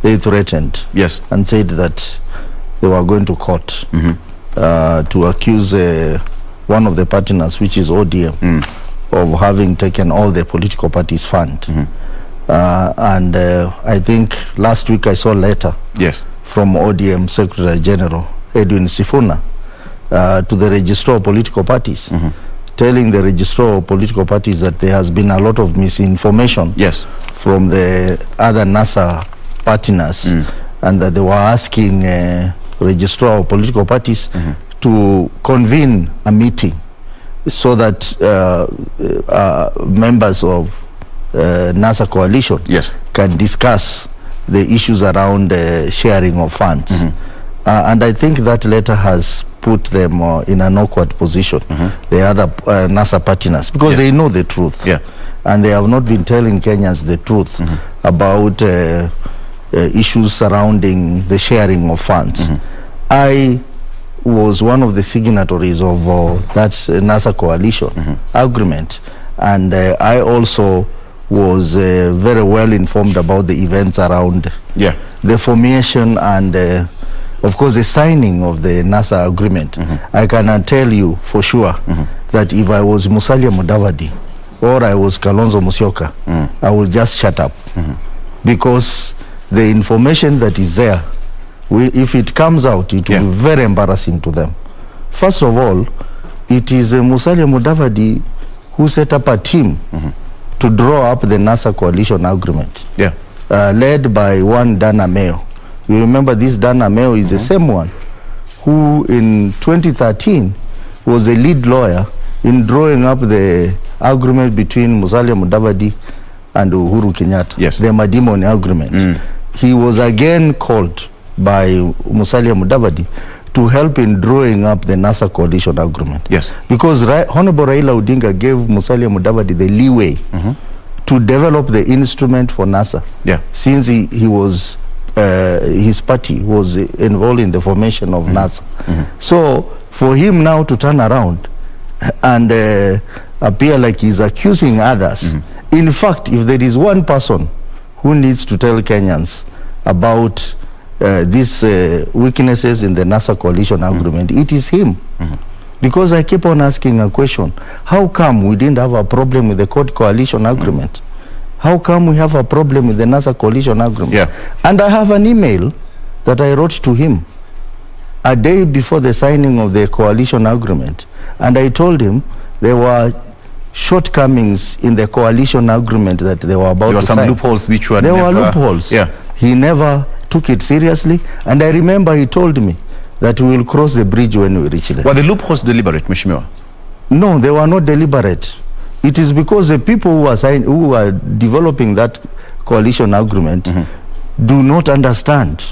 they threatened and said that they were going to court to accuse one of the partners, which is ODM, of having taken all the political parties' fund. And I think last week I saw a letter from ODM Secretary General Edwin Sifuna to the Registrar of Political Parties, telling the Registrar of Political Parties that there has been a lot of misinformation from the other NASA partners, and that they were asking Registrar of Political Parties to convene a meeting so that members of NASA coalition can discuss the issues around sharing of funds. And I think that letter has put them in an awkward position, the other NASA partners, because they know the truth. And they have not been telling Kenyans the truth about issues surrounding the sharing of funds. I was one of the signatories of that NASA coalition agreement, and I also was very well informed about the events around the formation and of course the signing of the NASA agreement. I cannot tell you for sure that if I was Musalia Mudavadi or I was Kalonzo Musyoka, I would just shut up, because the information that is there, if it comes out, it will be very embarrassing to them. First of all, it is Musalia Mudavadi who set up a team to draw up the NASA coalition agreement, led by one Dana Mayo. You remember this Dana Mayo is the same one who in 2013 was the lead lawyer in drawing up the agreement between Musalia Mudavadi and Uhuru Kenyatta, the Madimoni agreement. He was again called by Musalia Mudavadi to help in drawing up the NASA coalition agreement. Because Honorable Raila Odinga gave Musalia Mudavadi the leeway to develop the instrument for NASA. Since he was, his party was involved in the formation of NASA. So for him now to turn around and appear like he's accusing others. In fact, if there is one person who needs to tell Kenyans about these weaknesses in the NASA coalition agreement, it is him. Because I keep on asking a question: how come we didn't have a problem with the coalition agreement? How come we have a problem with the NASA coalition agreement? And I have an email that I wrote to him a day before the signing of the coalition agreement, and I told him there were shortcomings in the coalition agreement that they were about to sign. There were some loopholes which were there were loopholes. He never took it seriously, and I remember he told me that we will cross the bridge when we reach there. Were the loopholes deliberate, Mheshimiwa? No, they were not deliberate. It is because the people who are developing that coalition agreement do not understand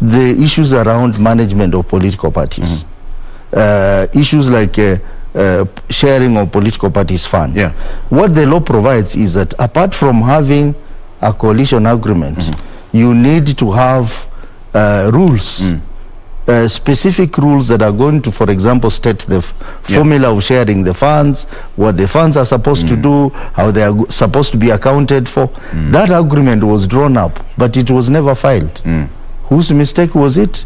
the issues around management of political parties. Issues like sharing of political parties fund. Yeah. What the law provides is that apart from having a coalition agreement, you need to have rules, specific rules that are going to, for example, state the formula of sharing the funds, what the funds are supposed to do, how they are supposed to be accounted for. That agreement was drawn up, but it was never filed. Whose mistake was it?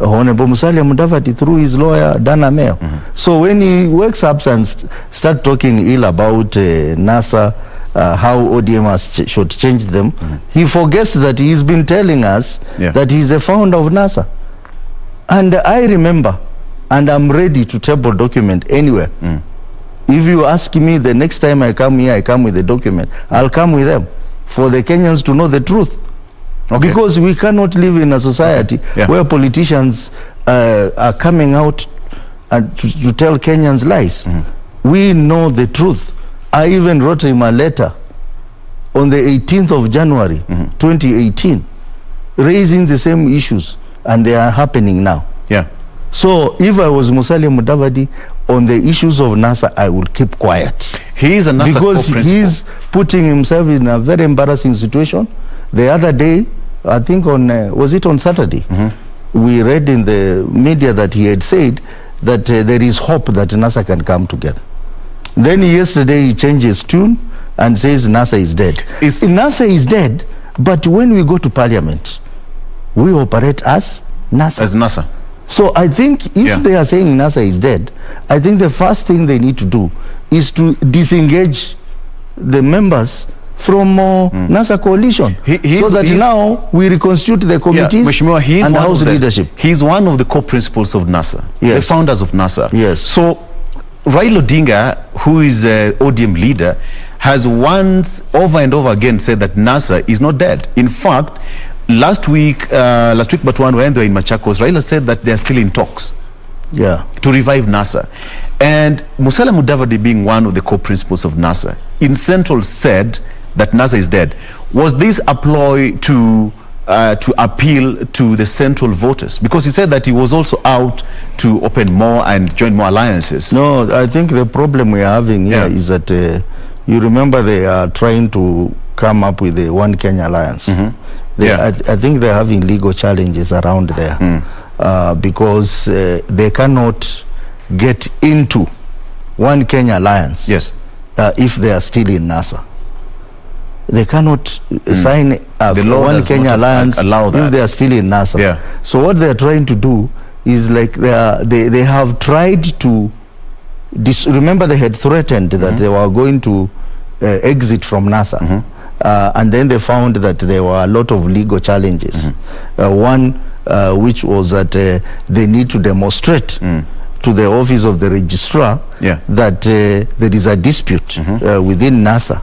Honorable Musalia Mudavadi through his lawyer, Dana Mayo. So when he wakes up and start talking ill about NASA, how ODM should change them, he forgets that he's been telling us that he's a founder of NASA. And I remember, and I'm ready to table document anywhere. If you ask me the next time I come here, I come with a document, I'll come with them for the Kenyans to know the truth. Because we cannot live in a society where politicians are coming out to tell Kenyans lies. We know the truth. I even wrote him a letter on the 18th of January 2018 raising the same issues, and they are happening now. So if I was Musalia Mudavadi on the issues of NASA, I would keep quiet. He is a NASA because he's putting himself in a very embarrassing situation. The other day, I think on was it on Saturday, we read in the media that he had said that there is hope that NASA can come together. Then yesterday he changed his tune and says NASA is dead. NASA is dead, but when we go to Parliament, we operate as NASA. As NASA. So I think if they are saying NASA is dead, I think the first thing they need to do is to disengage the members from NASA coalition, so that now we reconstitute the committees and House leadership. He's one of the core principals of NASA, the founders of NASA. Yes. So Raila Odinga, who is a ODM leader, has once over and over again said that NASA is not dead. In fact, last week but one when they were in Machakos, Raila said that they are still in talks to revive NASA. And Musalia Mudavadi, being one of the core principals of NASA, in Central said that NASA is dead. Was this a ploy to appeal to the Central voters? Because he said that he was also out to open more and join more alliances. No, I think the problem we are having here is that you remember they are trying to come up with the One Kenya Alliance. I think they're having legal challenges around there because they cannot get into One Kenya Alliance if they are still in NASA. They cannot sign the One Kenya Alliance if they are still in NASA. So what they are trying to do is like they have tried to remember they had threatened that they were going to exit from NASA. And then they found that there were a lot of legal challenges. One which was that they need to demonstrate to the office of the registrar that there is a dispute within NASA.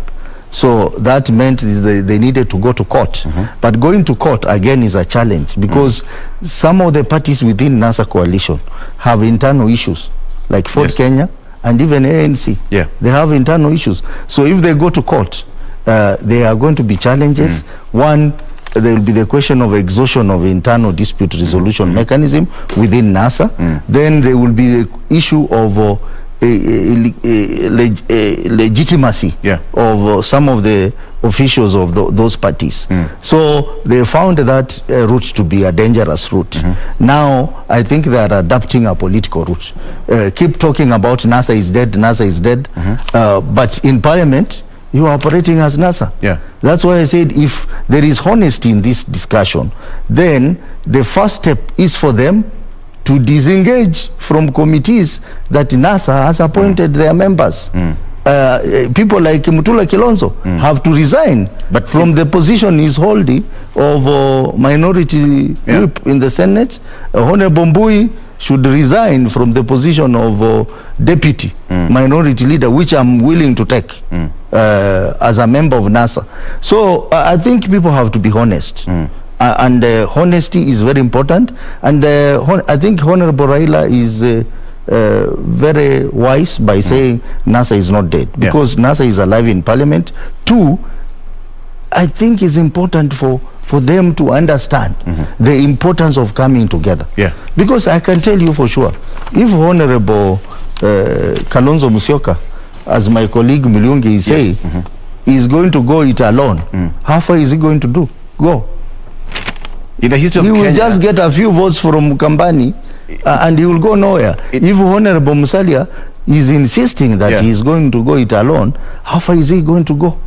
So that meant they needed to go to court. But going to court again is a challenge because some of the parties within NASA coalition have internal issues, like Ford Kenya and even ANC. They have internal issues. So if they go to court, there are going to be challenges. One, there will be the question of exhaustion of internal dispute resolution mechanism within NASA. Then there will be the issue of legitimacy of some of the officials of those parties. So they found that route to be a dangerous route. Now I think they are adapting a political route. Keep talking about NASA is dead, NASA is dead, but in Parliament you are operating as NASA. That's why I said if there is honesty in this discussion, then the first step is for them to disengage from committees that NASA has appointed their members. People like Mutula Kilonzo have to resign from the position he's holding of minority whip in the Senate. Honorable Mbui should resign from the position of deputy minority leader, which I'm willing to take as a member of NASA. So I think people have to be honest. And honesty is very important. And I think Honorable Raila is very wise by saying NASA is not dead, because NASA is alive in Parliament. Two, I think it's important for them to understand the importance of coming together. Because I can tell you for sure, if Honorable Kalonzo Musyoka, as my colleague Mulungi is saying, is going to go it alone. How far is he going to go? In the history of he will Kenya, just get a few votes from Kambani and he will go nowhere. If Honorable Musalia is insisting that he is going to go it alone, how far is he going to go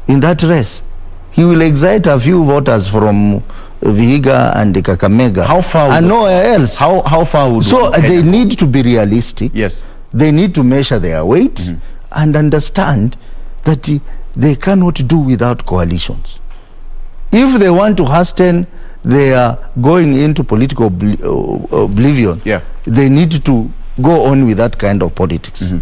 in that race? He will excite a few voters from Vihiga and Kakamega. How far? And nowhere else. How far would? So they need to be realistic. Yes. They need to measure their weight and understand that they cannot do without coalitions. If they want to hasten their going into political oblivion, they need to go on with that kind of politics.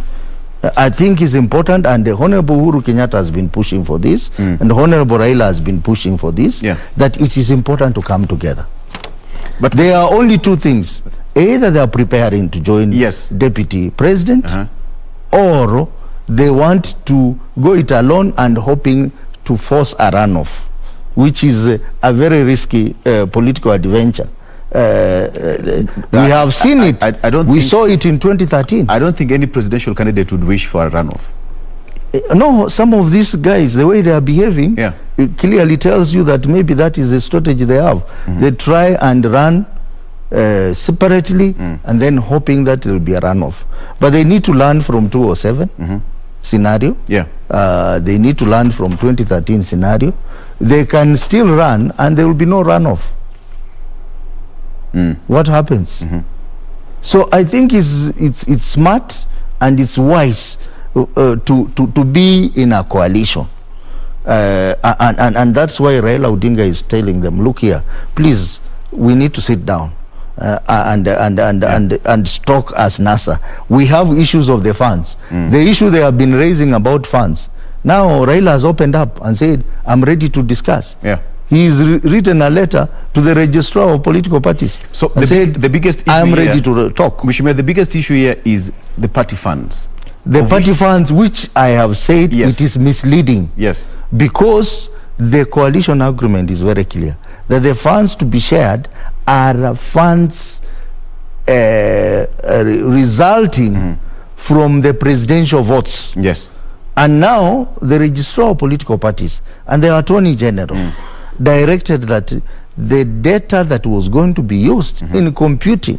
I think it's important, and the Honorable Uhuru Kenyatta has been pushing for this, and the Honorable Raila has been pushing for this, that it is important to come together. But there are only two things. Either they are preparing to join deputy president, or they want to go it alone and hoping to force a runoff, which is a very risky political adventure. We have seen it. We saw it in 2013. I don't think any presidential candidate would wish for a runoff. No, some of these guys, the way they are behaving, it clearly tells you that maybe that is the strategy they have. They try and run separately and then hoping that there will be a runoff. But they need to learn from 2007 scenario. They need to learn from 2013 scenario. They can still run and there will be no runoff. What happens? So I think it's smart and it's wise to be in a coalition, and that's why Raila Odinga is telling them, look here, please, we need to sit down and talk as NASA. We have issues of the funds. The issue they have been raising about funds. Now Raila has opened up and said, I'm ready to discuss. He's written a letter to the registrar of political parties. So the biggest issue I'm ready to talk. Mheshimiwa, the biggest issue here is the party funds. The party funds, which I have said, it is misleading. Because the coalition agreement is very clear that the funds to be shared are funds resulting from the presidential votes. And now the registrar of political parties and the attorney general directed that the data that was going to be used in computing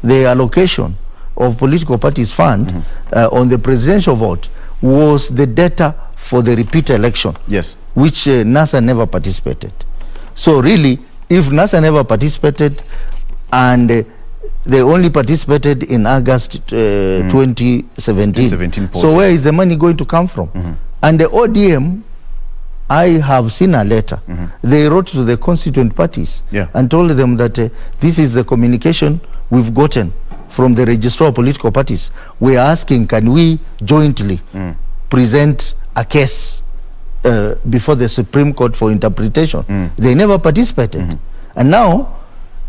the allocation of political parties fund on the presidential vote was the data for the repeat election, which NASA never participated. So really, if NASA never participated and they only participated in August 2017, so where is the money going to come from? And the ODM, I have seen a letter. They wrote to the constituent parties and told them that this is the communication we've gotten from the registrar of political parties. We are asking, can we jointly present a case before the Supreme Court for interpretation? They never participated. And now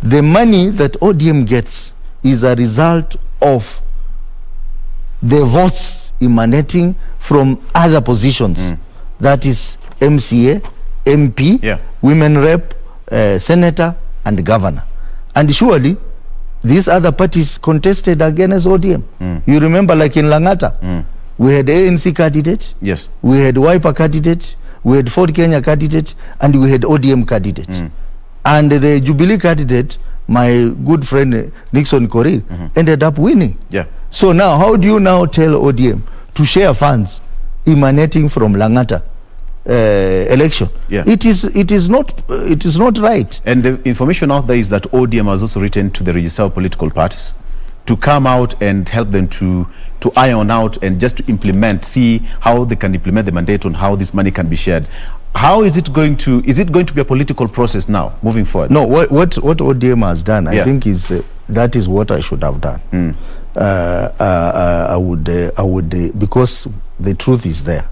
the money that ODM gets is a result of the votes emanating from other positions. That is MCA, MP, women rep, senator, and governor. And surely these other parties contested against ODM. You remember, like in Langata, we had ANC candidate, we had Wiper candidate, we had Ford Kenya candidate, and we had ODM candidate. And the Jubilee candidate, my good friend Nixon Korir, ended up winning. So now, how do you now tell ODM to share funds emanating from Langata election? It is not right. And the information out there is that ODM has also written to the register of political parties to come out and help them to iron out and just to implement, see how they can implement the mandate on how this money can be shared. How is it going to be a political process now moving forward? No, what ODM has done, I think is that is what I should have done. I would because the truth is there.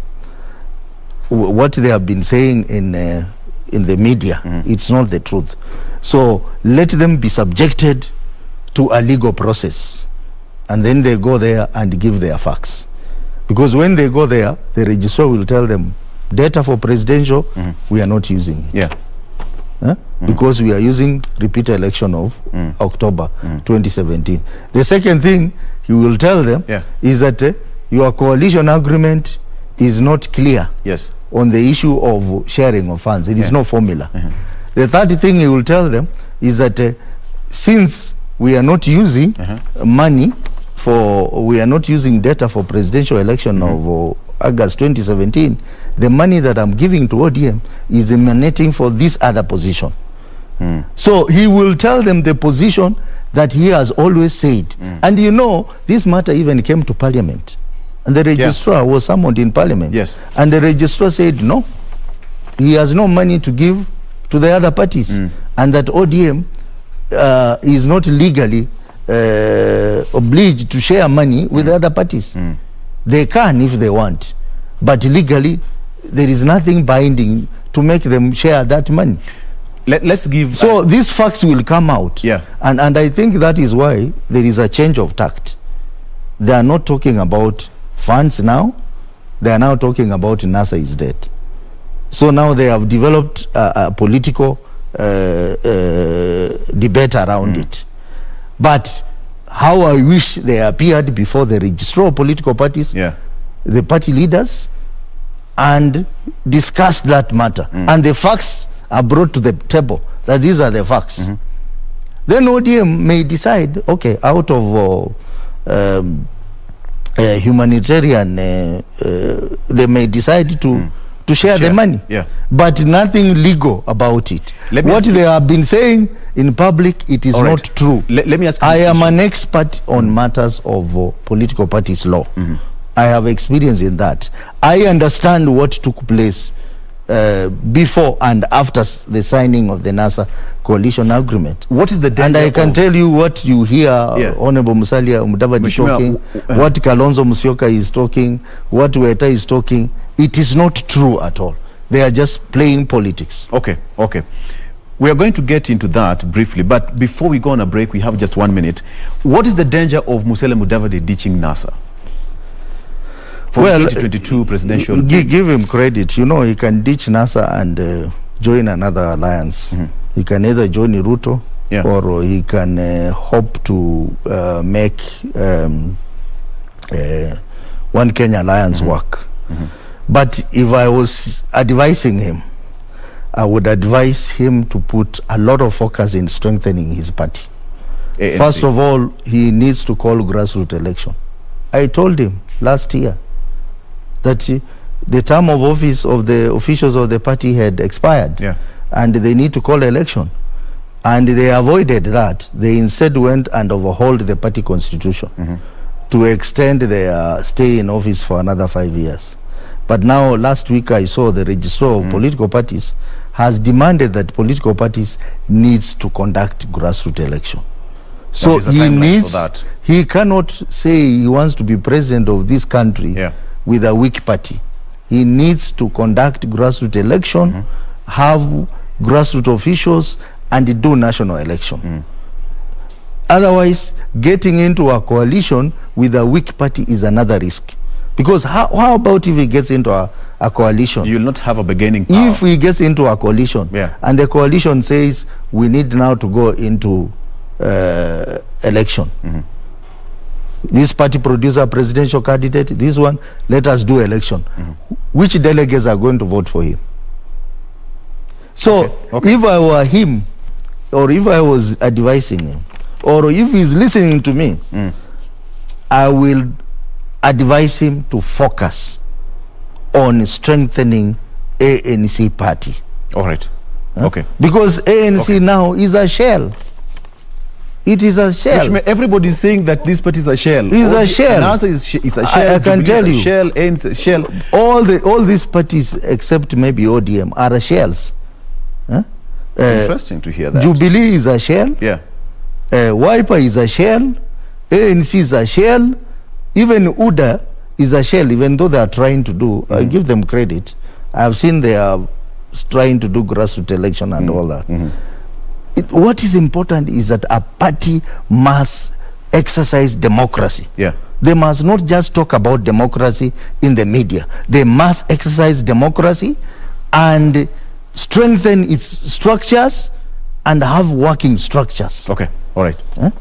What they have been saying in the media, it's not the truth. So let them be subjected to a legal process, and then they go there and give their facts. Because when they go there, the registrar will tell them, data for presidential, we are not using it. because we are using repeat election of October 2017. The second thing he will tell them is that your coalition agreement is not clear on the issue of sharing of funds. It is no formula. The third thing he will tell them is that since we are not using money we are not using data for presidential election of August 2017, the money that I'm giving to ODM is emanating for this other position. So he will tell them the position that he has always said. And you know, this matter even came to Parliament. And the registrar was summoned in Parliament. And the registrar said, no, he has no money to give to the other parties. And that ODM is not legally obliged to share money with the other parties. They can if they want, but legally there is nothing binding to make them share that money. Let's give... So these facts will come out. And I think that is why there is a change of tact. They are not talking about funds now. They are now talking about NASA is dead. So now they have developed a political debate around it. But how I wish they appeared before the registrar of political parties, the party leaders, and discussed that matter. And the facts are brought to the table, that these are the facts. Then ODM may decide, okay, out of humanitarian, they may decide to share the money, but nothing legal about it. What they have been saying in public, it is not true. Let me ask you I am an expert on matters of political parties law. I have experience in that. I understand what took place before and after the signing of the NASA coalition agreement. What is the danger? And I can tell you what you hear Honorable Musalia Mudavadi talking, what Kalonzo Musyoka is talking, what Weta is talking. It is not true at all. They are just playing politics. Okay. We are going to get into that briefly, but before we go on a break, we have just 1 minute. What is the danger of Musalia Mudavadi ditching NASA? For 2022 presidential... Give him credit. You know, he can ditch NASA and join another alliance. He can either join Ruto or he can hope to make One Kenya Alliance work. But if I was advising him, I would advise him to put a lot of focus in strengthening his party. ANC. First of all, he needs to call grassroots election. I told him last year that the term of office of the officials of the party had expired, and they need to call election. And they avoided that. They instead went and overhauled the party constitution to extend their stay in office for another 5 years. But now, last week, I saw the registrar of political parties has demanded that political parties needs to conduct grassroots election. So he cannot say he wants to be president of this country with a weak party. He needs to conduct grassroots election, have grassroots officials, and do national election. Otherwise, getting into a coalition with a weak party is another risk. Because how about if he gets into a coalition? You will not have a beginning power. If he gets into a coalition, and the coalition says, we need now to go into election. This party produces a presidential candidate, this one, let us do election. Which delegates are going to vote for him? So, if I were him, or if I was advising him, or if he's listening to me, I will advise him to focus on strengthening ANC party. All right. Okay. Because ANC now is a shell. It is a shell. Everybody is saying that this party is a shell. It's a shell. NASA is a shell. I can tell you. Shell, ANC, shell. All these parties except maybe ODM are shells. It's interesting to hear that. Jubilee is a shell. Wiper is a shell. ANC is a shell. Even UDA is a shell, even though they are trying to do, I give them credit. I have seen they are trying to do grassroots election and all that. What is important is that a party must exercise democracy. They must not just talk about democracy in the media. They must exercise democracy and strengthen its structures and have working structures. Okay, all right.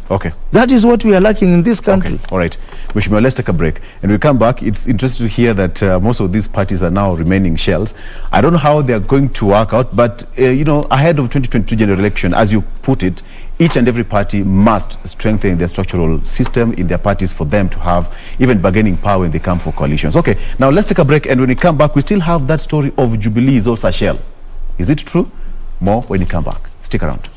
Okay. That is what we are lacking in this country. Okay, all right. Mheshimiwa, let's take a break. And we come back. It's interesting to hear that most of these parties are now remaining shells. I don't know how they are going to work out, but, you know, ahead of 2022 general election, as you put it, each and every party must strengthen their structural system in their parties for them to have even bargaining power when they come for coalitions. Okay, now let's take a break. And when we come back, we still have that story of Jubilee is also a shell. Is it true? More when you come back. Stick around.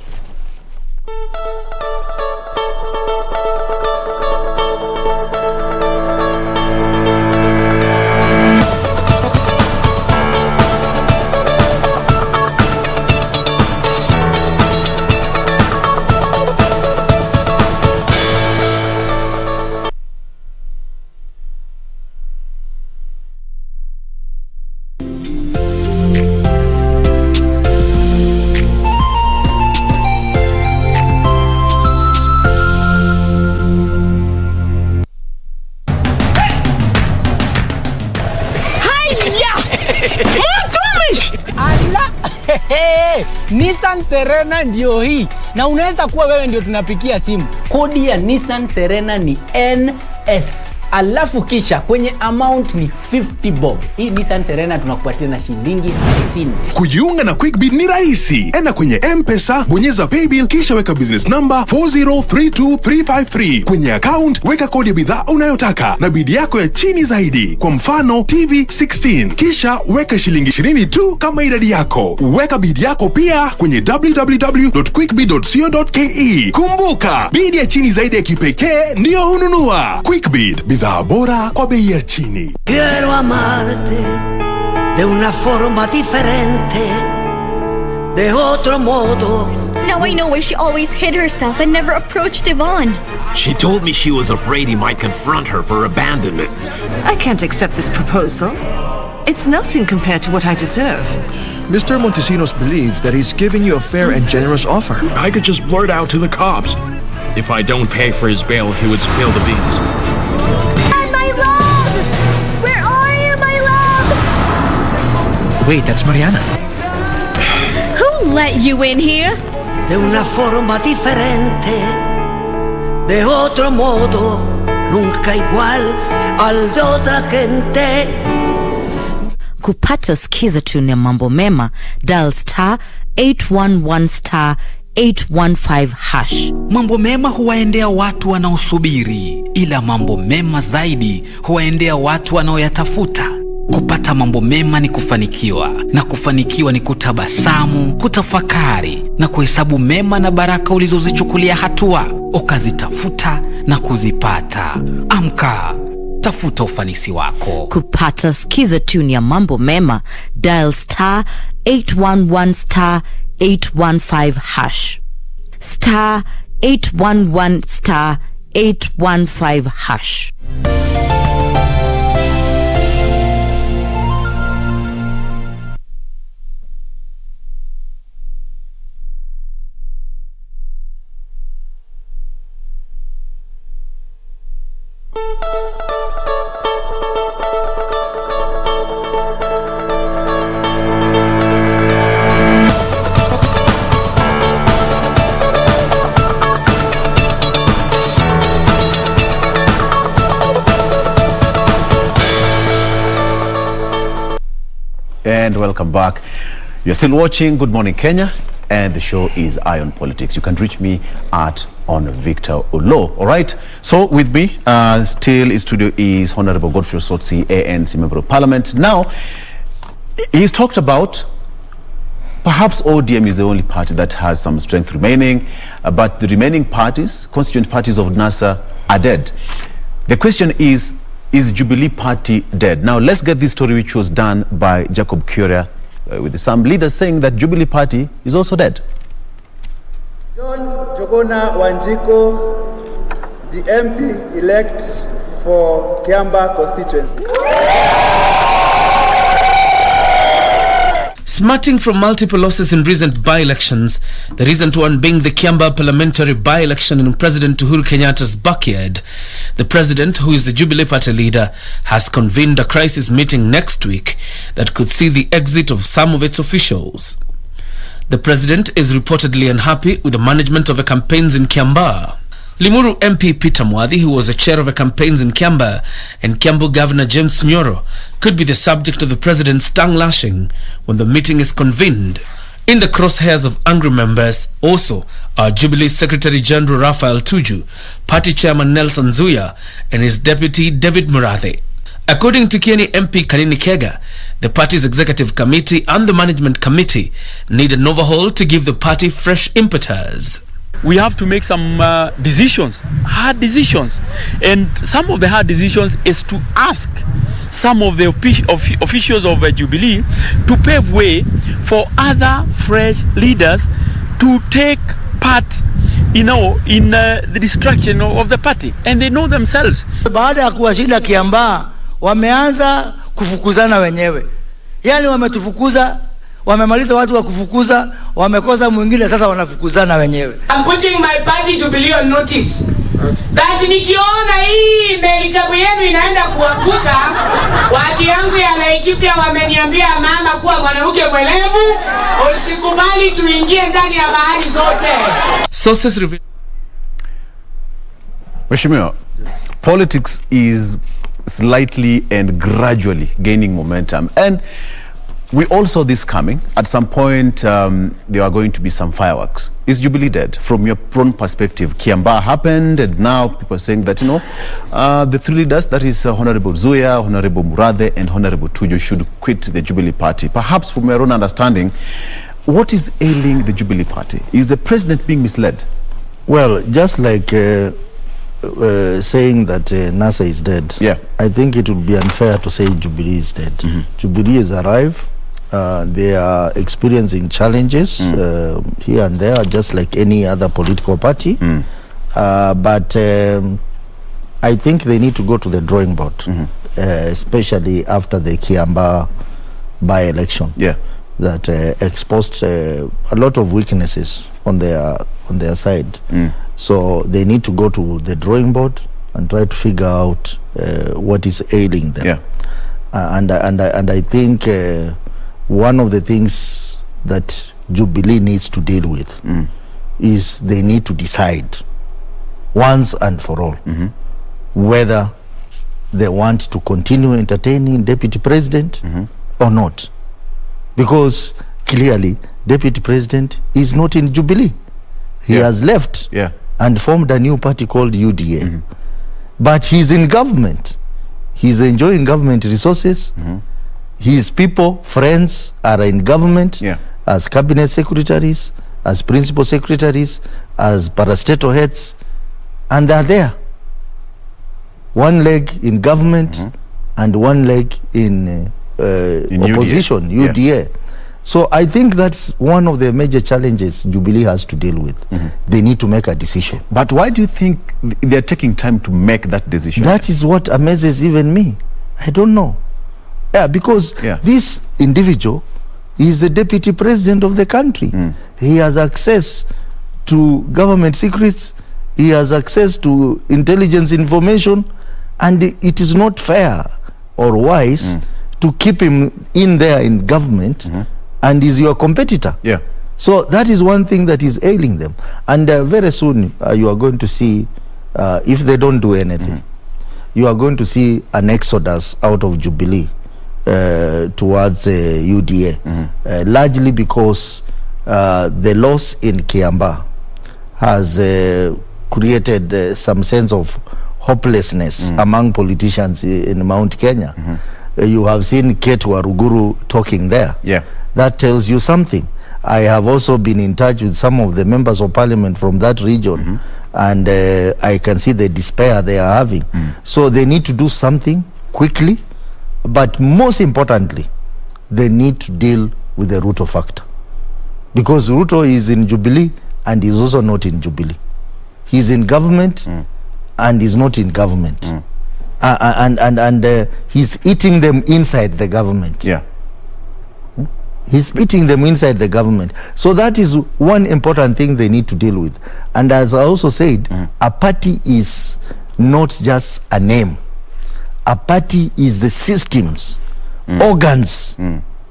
Nissan Serena ndio hii, na unaweza kuwa wewe ndio tunapikia simu. Kodi ya Nissan Serena ni NS, alafu kisha kwenye amount ni 50 bob. Hii Nissan Serena tunakupatia na shilingi 50. Kujiunga na QuickBid ni rahisi. Enda kwenye M-Pesa, bonyeza paybill, kisha weka business number 4032353. Kwenye account weka kodi ya bidhaa unayotaka na bidi yako ya chini zaidi, kwa mfano TV 16, kisha weka shilingi 20 tu kama idadi yako. Weka bidi yako pia kwenye www.quickbid.co.ke. Kumbuka, bidi ya chini zaidi ya kipekee ndio hununua. QuickBid, bidhaa bora kwa bei ya chini. Quiero amarte de una forma diferente, de otro modo. Now I know why she always hid herself and never approached Yvonne. She told me she was afraid he might confront her for abandonment. I can't accept this proposal. It's nothing compared to what I deserve. Mr. Montesinos believes that he's giving you a fair and generous offer. I could just blurt out to the cops. If I don't pay for his bail, he would spill the beans. My love! Where are you, my love? Wait, that's Mariana. Who let you in here? De una forma diferente, de otro modo, nunca igual al de otra gente. Kupata skiza tune ya mambo mema, dial *811*815#. Mambo mema huwaendea watu wanaosubiri, ila mambo mema zaidi huwaendea watu wanaoyatafuta. Kupata mambo mema ni kufanikiwa, na kufanikiwa ni kutabasamu, kutafakari na kuhesabu mema na baraka ulizozichukulia hatua, ukazitafuta na kuzipata. Amka, tafuta ufanisi wako. Kupata skiza tune ya mambo mema, dial *811*815#. *811*815#. And welcome back. You're still watching Good Morning Kenya, and the show is Eye on Politics. You can reach me at on Victor Ulo. All right. So with me, still in studio is Honorable Godfrey Osotsi, ANC Member of Parliament. Now, he's talked about perhaps ODM is the only party that has some strength remaining, but the remaining parties, constituent parties of NASA, are dead. The question is Jubilee Party dead? Now, let's get this story which was done by Jacob Kuria with some leaders saying that Jubilee Party is also dead. John Jogona Wanjiko, the MP-elect for Kiamba constituency. Smarting from multiple losses in recent by-elections, the recent one being the Kiamba parliamentary by-election in President Uhuru Kenyatta's backyard, the president, who is the Jubilee Party leader, has convened a crisis meeting next week that could see the exit of some of its officials. The president is reportedly unhappy with the management of the campaigns in Kiambaa. Limuru MP Peter Mwadhi, who was the chair of the campaigns in Kiambaa, and Kiambu Governor James Nyoro could be the subject of the president's tongue lashing when the meeting is convened. In the crosshairs of angry members also are Jubilee Secretary General Raphael Tuju, Party Chairman Nelson Zuya, and his deputy David Murathe. According to Kieni MP Kanini Kega, the party's executive committee and the management committee need an overhaul to give the party fresh impetus. We have to make some decisions, hard decisions. And some of the hard decisions is to ask some of the officials of Jubilee to pave way for other fresh leaders to take part, in the destruction of the party. And they know themselves. Baada ya kuwashinda Kiambaa, wameanza kufukuzana wenyewe. Yani wametufukuza, wamemaliza watu wa kufukuza, wamekosa mwingine, sasa wanafukuzana wenyewe. I'm putting my party Jubilee on notice. That nikiona hii merikabu yenu inaenda kuanguka, watu yangu ya Laikipia wameniambia mama kuwa mwanamke mwelevu, usikubali tuingie ndani ya bahari zote. Sources reveal. Mheshimiwa, politics is slightly and gradually gaining momentum, and we all saw this coming. At some point, there are going to be some fireworks. Is Jubilee dead? From your own perspective, Kiambaa happened, and now people are saying that, the three leaders, that is Honorable Zuya, Honorable Murathe, and Honorable Tuju, should quit the Jubilee Party. Perhaps from your own understanding, what is ailing the Jubilee Party? Is the president being misled? Well, just like saying that NASA is dead, I think it would be unfair to say Jubilee is dead. Jubilee is alive. They are experiencing challenges here and there, just like any other political party. But I think they need to go to the drawing board, especially after the Kiambaa by-election. That exposed a lot of weaknesses on their side. So they need to go to the drawing board and try to figure out what is ailing them. And I think one of the things that Jubilee needs to deal with is they need to decide once and for all whether they want to continue entertaining deputy president or not. Because clearly, deputy president is not in Jubilee. He has left and formed a new party called UDA. But he's in government. He's enjoying government resources. His people, friends, are in government as cabinet secretaries, as principal secretaries, as parastatal heads, and they're there. One leg in government and one leg in opposition, UDA. So I think that's one of the major challenges Jubilee has to deal with. They need to make a decision. But why do you think they're taking time to make that decision? That is what amazes even me. I don't know. Because this individual is the deputy president of the country. He has access to government secrets. He has access to intelligence information. And it is not fair or wise to keep him in there in government and is your competitor. So that is one thing that is ailing them. And very soon you are going to see, if they don't do anything, you are going to see an exodus out of Jubilee towards UDA, largely because the loss in Kiambaa has created some sense of hopelessness among politicians in Mount Kenya. You have seen Kate Waruguru talking there. That tells you something. I have also been in touch with some of the members of parliament from that region, and I can see the despair they are having. So they need to do something quickly, but most importantly, they need to deal with the Ruto factor. Because Ruto is in Jubilee and is also not in Jubilee. He's in government and is not in government. And he's eating them inside the government. He's eating them inside the government. So that is one important thing they need to deal with. And as I also said, a party is not just a name. A party is the systems, organs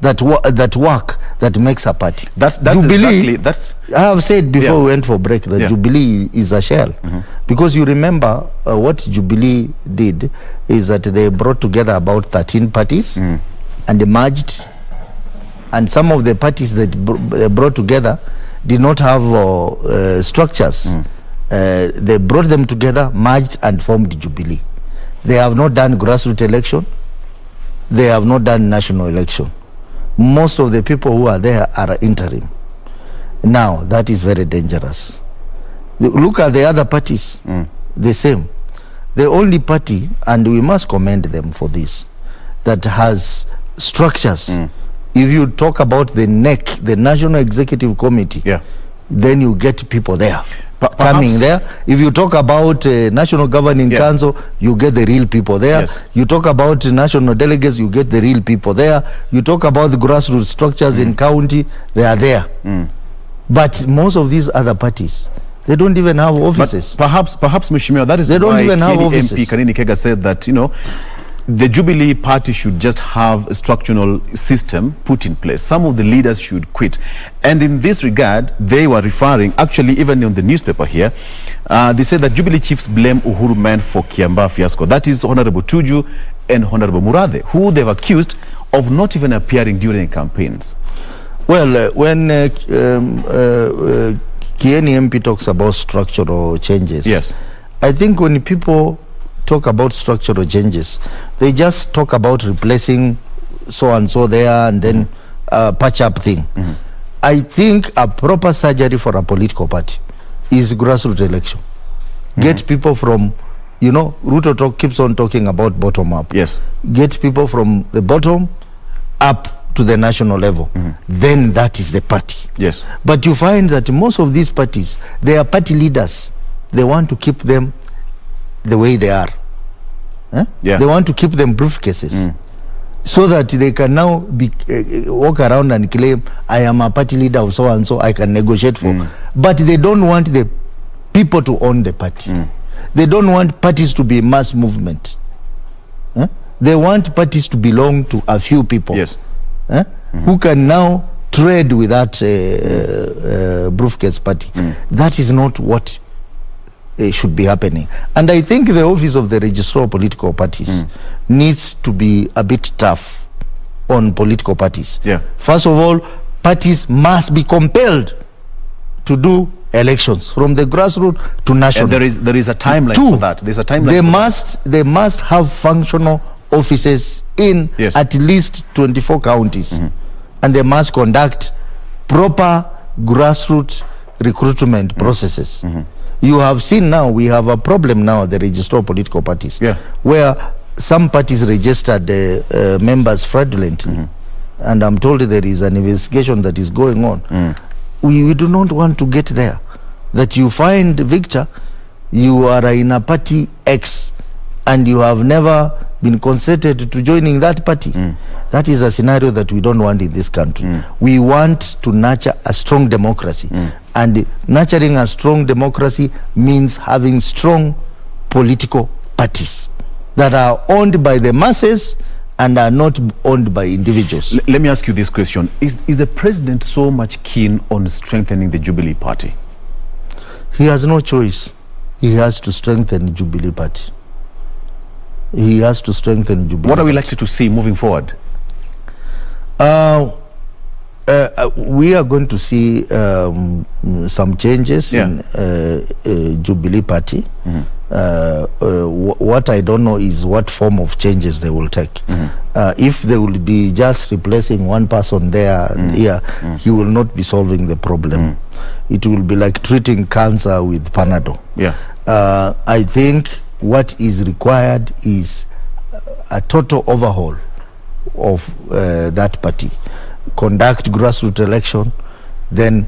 that work that makes a party. That's Jubilee, exactly, that's... I have said before we went for break that Jubilee is a shell. Because you remember what Jubilee did is that they brought together about 13 parties and they merged, and some of the parties that they brought together did not have structures. They brought them together, merged and formed Jubilee. They have not done grassroots election. They have not done national election. Most of the people who are there are interim. Now, that is very dangerous. Look at the other parties, the same. The only party, and we must commend them for this, that has structures. If you talk about the NEC, the National Executive Committee, then you get people there. Coming there. If you talk about National Governing Council, you get the real people there. You talk about national delegates, you get the real people there. You talk about the grassroots structures in county, they are there. But most of these other parties, they don't even have offices. But perhaps, Mheshimiwa, that is they don't why even have offices. MP Kanini Kega said that, you know, the Jubilee Party should just have a structural system put in place. Some of the leaders should quit. And in this regard, they were referring, actually even in the newspaper here, they said that Jubilee chiefs blame Uhuru men for Kiambaa fiasco. That is Honorable Tuju and Honorable Murathe, who they've accused of not even appearing during campaigns. Well, when Kieni MP talks about structural changes, I think when people talk about structural changes, they just talk about replacing so and so there and then patch up thing. I think a proper surgery for a political party is grassroots election. Get people from, you know, Ruto keeps on talking about bottom up. Get people from the bottom up to the national level. Then that is the party. But you find that most of these parties, they are party leaders. They want to keep them the way they are. They want to keep them briefcases so that they can now be walk around and claim, I am a party leader of so and so, I can negotiate for. But they don't want the people to own the party. They don't want parties to be mass movement. They want parties to belong to a few people who can now trade with that briefcase party. That is not what should be happening. And I think the office of the registrar of political parties needs to be a bit tough on political parties. First of all, parties must be compelled to do elections from the grassroots to national. And there is a timeline for that. There's a timeline. They must have functional offices in at least 24 counties, and they must conduct proper grassroots recruitment processes. You have seen now, we have a problem now, the registrar of political parties, where some parties registered members fraudulently. And I'm told there is an investigation that is going on. We do not want to get there. That you find, Victor, you are in a party X and you have never been consented to joining that party. That is a scenario that we don't want in this country. We want to nurture a strong democracy. And nurturing a strong democracy means having strong political parties that are owned by the masses and are not owned by individuals. Let me ask you this question. Is the president so much keen on strengthening the Jubilee Party? He has no choice. He has to strengthen the Jubilee Party. He has to strengthen the Jubilee What are we likely to see moving forward? We are going to see some changes in Jubilee Party. What I don't know is what form of changes they will take. If they will be just replacing one person there and here, he will not be solving the problem. It will be like treating cancer with Panadol. I think what is required is a total overhaul of that party. Conduct grassroots election, then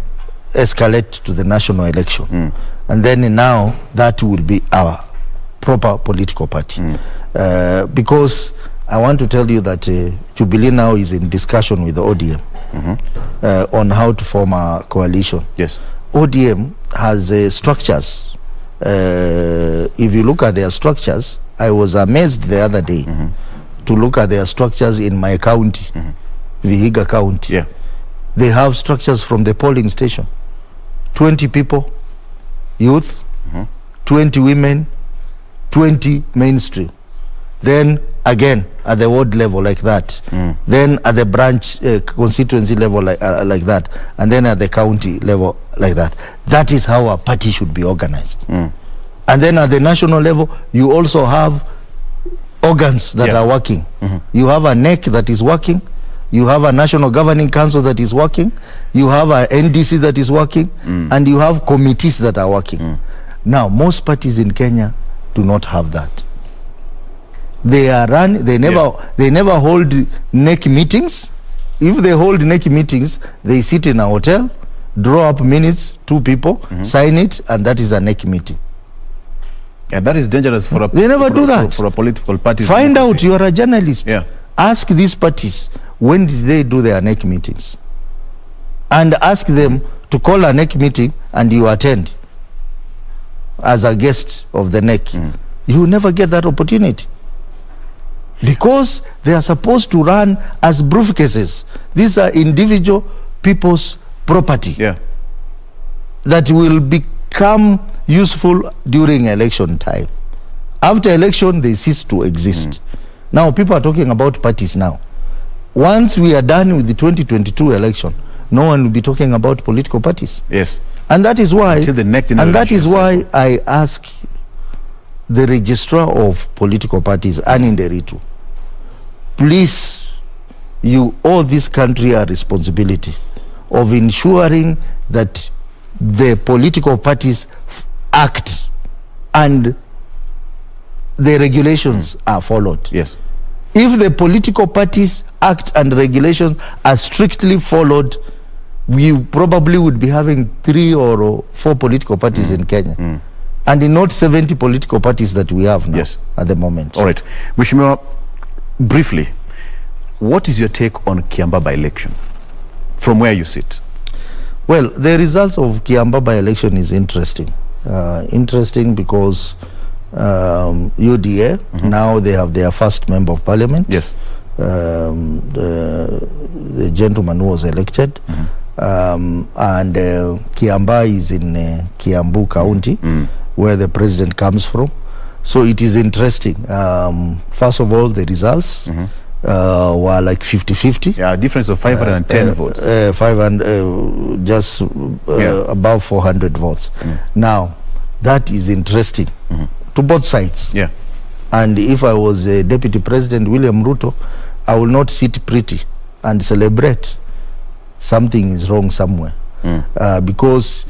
escalate to the national election. And then now that will be our proper political party. Because I want to tell you that Jubilee now is in discussion with the ODM on how to form a coalition. ODM has structures. If you look at their structures, I was amazed the other day to look at their structures in my county. Vihiga County. Yeah. They have structures from the polling station. 20 people, youth, 20 women, 20 mainstream. Then again at the ward level like that. Then at the branch constituency level like that. And then at the county level like that. That is how a party should be organized. And then at the national level, you also have organs that are working. You have a NEC that is working. You have a National Governing Council that is working. You have a NDC that is working. And you have committees that are working. Now, most parties in Kenya do not have that. They are they never hold NEC meetings. If they hold NEC meetings, they sit in a hotel, draw up minutes, 2 people, sign it, and that is a NEC meeting. And that is dangerous for a They never do that. For a political party. Find out, you are a journalist. Ask these parties, when did they do their NEC meetings? And ask them to call a NEC meeting and you attend as a guest of the NEC. You never get that opportunity. Because they are supposed to run as briefcases. These are individual people's property that will become useful during election time. After election, they cease to exist. Now, people are talking about parties now. Once we are done with the 2022 election, no one will be talking about political parties. Yes. And that is why, until the next why I ask the registrar of political parties, Annie Nderitu, please, you owe this country a responsibility of ensuring that the political parties act and the regulations are followed. Yes. If the political parties act and regulations are strictly followed, we probably would be having 3 or 4 political parties in Kenya. And not 70 political parties that we have now at the moment. All right. Mheshimiwa, briefly, what is your take on Kiambaa by-election from where you sit? Well, the results of Kiambaa by-election is interesting. Interesting because UDA, now they have their first member of parliament. Yes. The gentleman who was elected. And Kiambaa is in Kiambu County, where the president comes from. So it is interesting. First of all, the results were like 50-50. Yeah, a difference of 510 votes. Just above 400 votes. Now, that is interesting to both sides. Yeah. And if I was Deputy President William Ruto, I will not sit pretty and celebrate. Something is wrong somewhere. Because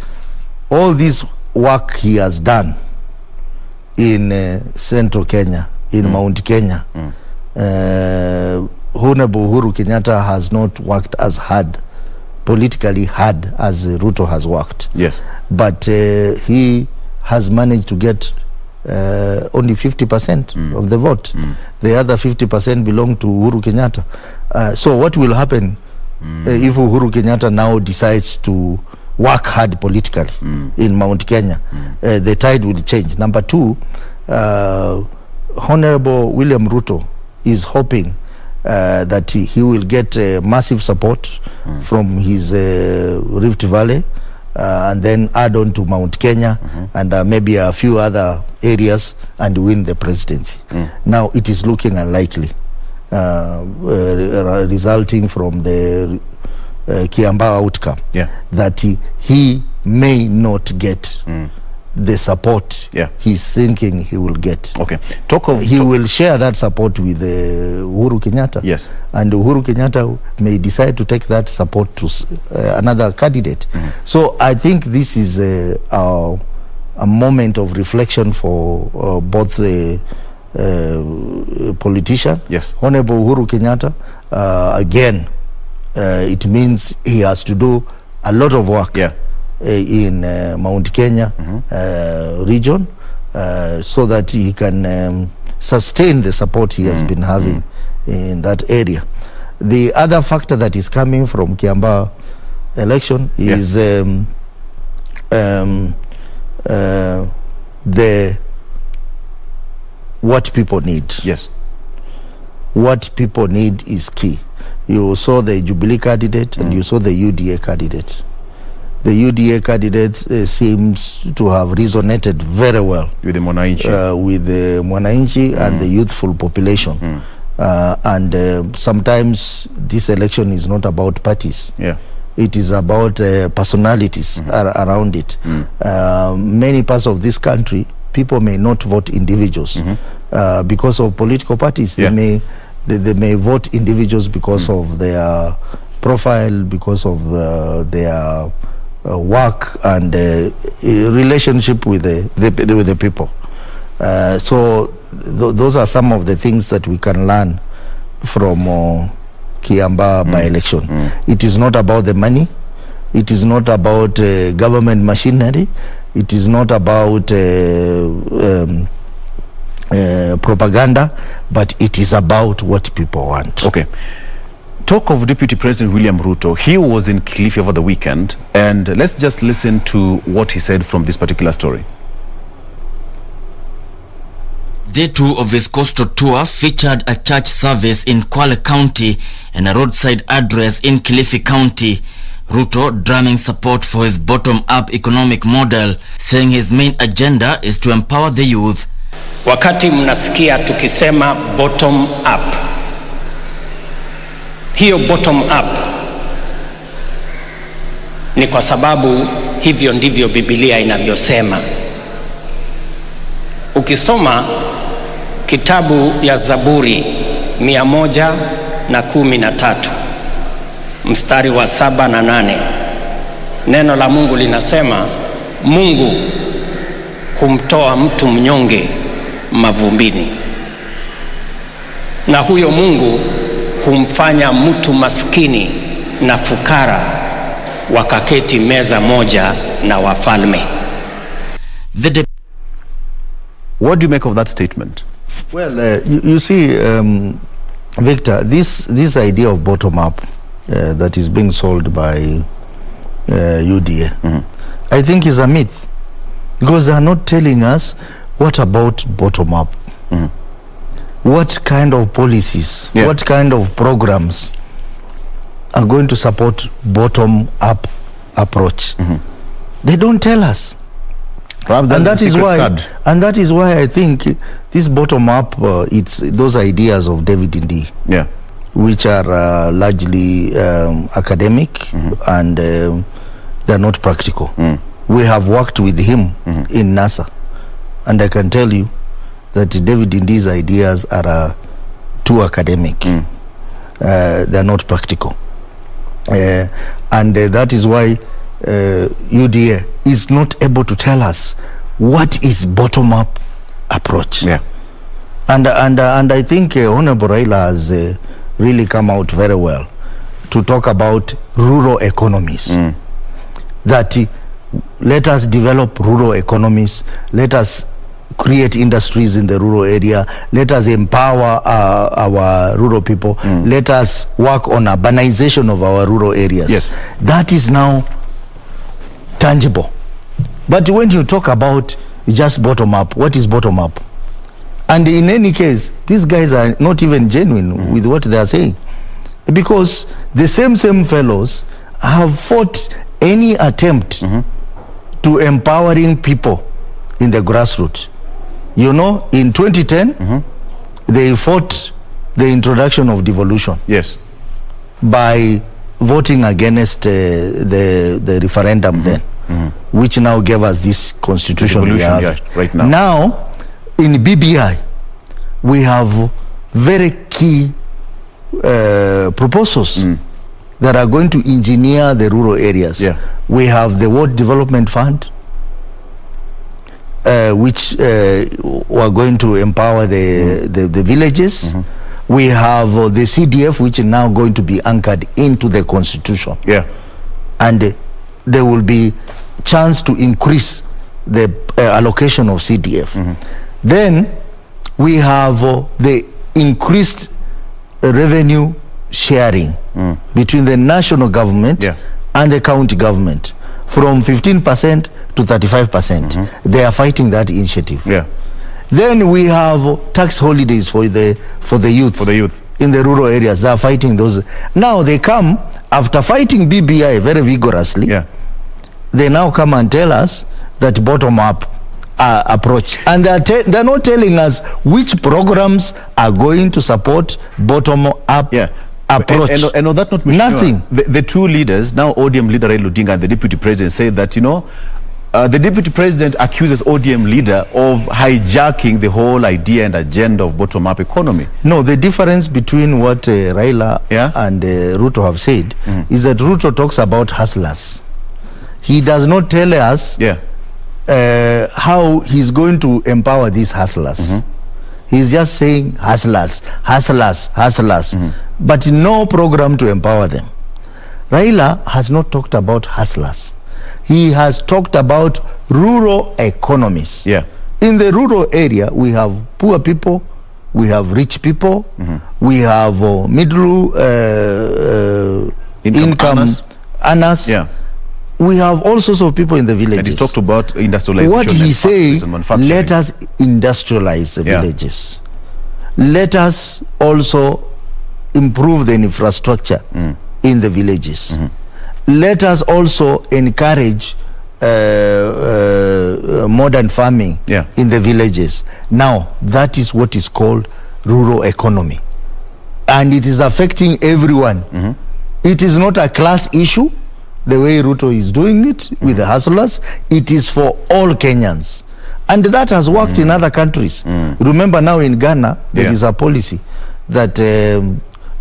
all this work he has done in central Kenya, in Mount Kenya, Honorable Uhuru Kenyatta has not worked as hard, politically hard, as Ruto has worked. Yes. But he has managed to get only 50% of the vote. The other 50% belong to Uhuru Kenyatta. So what will happen if Uhuru Kenyatta now decides to work hard politically in Mount Kenya? The tide will change. Number 2, Honorable William Ruto is hoping that he will get massive support from his Rift Valley, and then add on to Mount Kenya and maybe a few other areas and win the presidency. Now it is looking unlikely, resulting from the Kiambaa outcome, that he may not get the support he's thinking he will get. Okay. He will share that support with Uhuru Kenyatta. Yes. And Uhuru Kenyatta may decide to take that support to another candidate. So I think this is a moment of reflection for both the politician. Yes. Honorable Uhuru Kenyatta, again, it means he has to do a lot of work in Mount Kenya region, so that he can sustain the support he has been having in that area. The other factor that is coming from Kiambaa election is what people need. Yes. What people need is key. You saw the Jubilee candidate and you saw the UDA candidate. The UDA candidate seems to have resonated very well with the Mwananchi, and the youthful population. And sometimes this election is not about parties. Yeah. It is about personalities around it. Many parts of this country, people may not vote individuals because of political parties. They may vote individuals because of their profile, because of their work and relationship with the people. So those are some of the things that we can learn from Kiambaa by-election. It is not about the money. It is not about government machinery. It is not about propaganda, but it is about what people want. Okay. Talk of Deputy President William Ruto. He was in Kilifi over the weekend, and let's just listen to what he said from this particular story. Day 2 of his coastal tour featured a church service in Kwale County and a roadside address in Kilifi County. Ruto drumming support for his bottom-up economic model, saying his main agenda is to empower the youth. Wakati mnasikia tukisema bottom up, hiyo bottom up ni kwa sababu hivyo ndivyo Biblia inavyosema. Ukisoma kitabu ya Zaburi 113 mstari wa 7 na 8, neno la Mungu linasema Mungu humtoa mtu mnyonge mavumbini, na huyo Mungu humfanya mtu maskini na fukara wakaketi meza moja na wafalme. What do you make of that statement? Well, you see, Victor, this idea of bottom up that is being sold by UDA, I think is a myth, because they are not telling us what about bottom up. What kind of policies, what kind of programs are going to support bottom up approach? They don't tell us. Perhaps and that is why I think this bottom up, it's those ideas of David Indi, which are largely academic and they're not practical. We have worked with him in NASA, and I can tell you that David Indi's ideas are too academic. They're not practical. And that is why UDA is not able to tell us what is bottom-up approach. And I think Honorable Raila has really come out very well to talk about rural economies. That let us develop rural economies, let us create industries in the rural area, let us empower our rural people, let us work on urbanization of our rural areas. That is now tangible. But when you talk about just bottom up, what is bottom up? And in any case, these guys are not even genuine with what they are saying, because the same fellows have fought any attempt to empowering people in the grassroots. You know, in 2010, they fought the introduction of devolution. By voting against the referendum then, which now gave us this constitution we have right now. Now, in BBI, we have very key proposals that are going to engineer the rural areas. We have the World Development Fund, which we're going to empower the villages. We have the CDF, which is now going to be anchored into the constitution. And there will be chance to increase the allocation of CDF. Then we have the increased revenue sharing between the national government and the county government from 15% to 35%. They are fighting that initiative. Then we have tax holidays for the youth. in the rural areas. They are fighting those. Now they come after fighting BBI very vigorously. Yeah. They now come and tell us that bottom-up approach, and they're not telling us which programs are going to support bottom-up approach. And on that note, nothing. The two leaders, now ODM leader Raila Odinga and the deputy president, say that, you know, the deputy president accuses ODM leader of hijacking the whole idea and agenda of bottom-up economy. No, the difference between what Raila and Ruto have said is that Ruto talks about hustlers. He does not tell us how he's going to empower these hustlers. He's just saying hustlers, but no program to empower them. Raila has not talked about hustlers. He has talked about rural economies. In the rural area, we have poor people, we have rich people, we have middle income earners. We have all sorts of people in the villages. And he talked about industrialization. What he say, let us industrialize the villages. Let us also improve the infrastructure in the villages. Let us also encourage modern farming in the villages. Now, that is what is called rural economy. And it is affecting everyone. It is not a class issue, the way Ruto is doing it with the hustlers. It is for all Kenyans. And that has worked in other countries. Remember now in Ghana, there is a policy that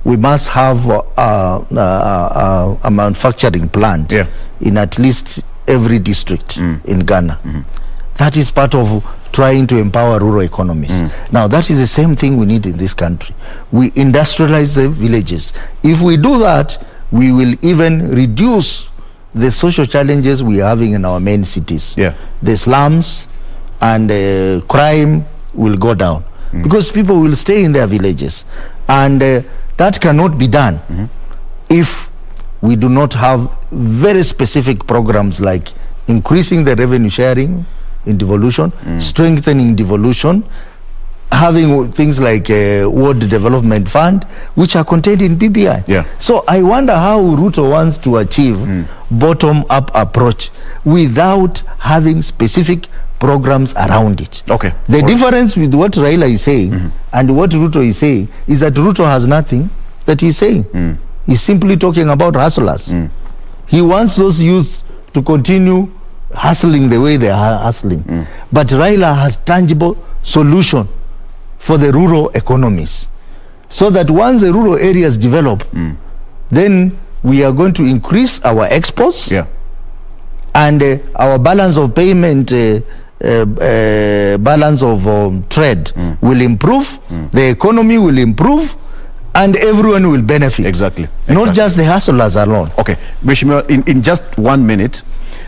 we must have a manufacturing plant in at least every district in Ghana. That is part of trying to empower rural economies. Now, that is the same thing we need in this country. We industrialize the villages. If we do that, we will even reduce the social challenges we are having in our main cities. The slums and crime will go down because people will stay in their villages. And that cannot be done if we do not have very specific programs like increasing the revenue sharing in devolution, strengthening devolution, having things like World Development Fund, which are contained in BBI. So I wonder how Ruto wants to achieve bottom-up approach without having specific programs around it. The difference with what Raila is saying and what Ruto is saying is that Ruto has nothing that he's saying. He's simply talking about hustlers. He wants those youth to continue hustling the way they are hustling. But Raila has tangible solution for the rural economies, so that once the rural areas develop, then we are going to increase our exports and our balance of payment, balance of trade will improve, the economy will improve, and everyone will benefit. Not just the hustlers alone. Mheshimiwa, in just 1 minute,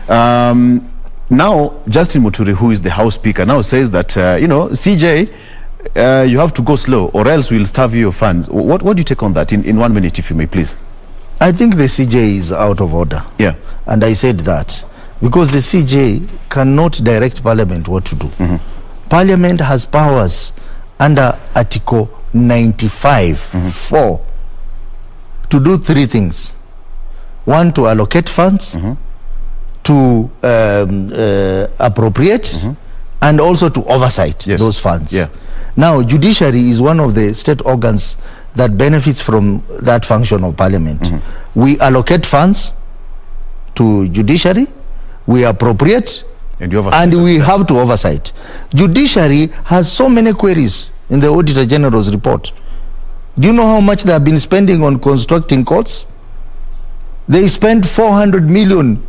now Justin Muturi, who is the House Speaker, now says that, you know, CJ, you have to go slow or else we'll starve your funds. What do you take on that in 1 minute, if you may, please? I think the CJ is out of order. And I said that because the CJ cannot direct Parliament what to do. Parliament has powers under Article 95(4) to do three things. One, to allocate funds, to appropriate, and also to oversight those funds. Now, judiciary is one of the state organs that benefits from that function of Parliament. We allocate funds to judiciary, we appropriate, and we have to oversight. Judiciary has so many queries in the Auditor General's report. Do you know how much they have been spending on constructing courts? They spent 400 million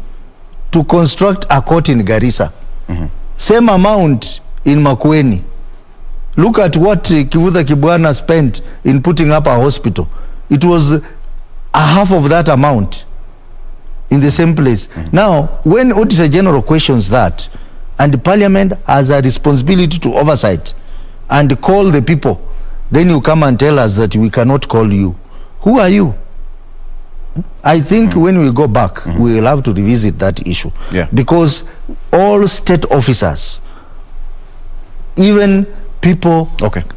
to construct a court in Garissa. Same amount in Makueni. Look at what Kivutha Kibwana spent in putting up a hospital. It was a half of that amount in the same place. Now, when Auditor General questions that, and Parliament has a responsibility to oversight and call the people, then you come and tell us that we cannot call you. Who are you? I think when we go back, we will have to revisit that issue. Because all state officers, even people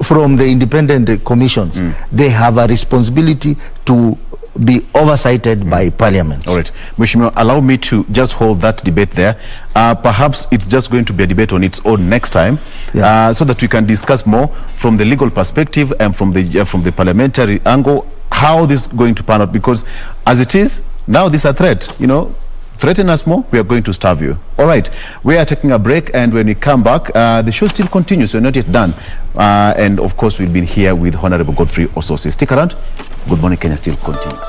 from the independent commissions. They have a responsibility to be oversighted by Parliament. All right. Mheshimiwa, allow me to just hold that debate there. Perhaps it's just going to be a debate on its own next time, so that we can discuss more from the legal perspective and from the parliamentary angle how this is going to pan out. Because as it is now, this is a threat. You know, threaten us more, we are going to starve you. All right, we are taking a break, and when we come back, the show still continues. We're not yet done, and of course we'll be here with Honorable Godfrey Osose. Stick around. Good Morning Kenya still continues.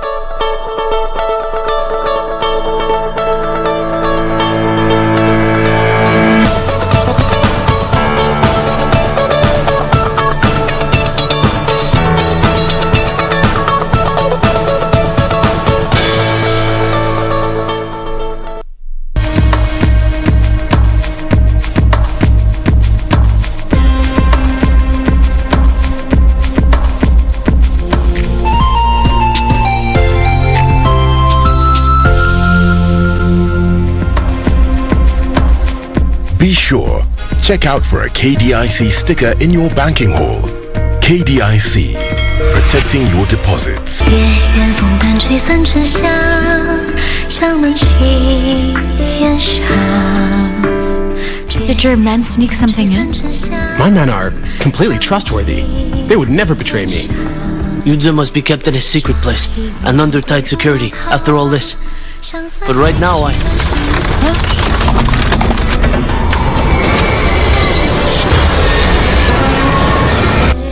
Be sure, check out for a KDIC sticker in your banking hall. KDIC, protecting your deposits. Did your men sneak something in? My men are completely trustworthy. They would never betray me. Yudza must be kept in a secret place and under tight security after all this. But right now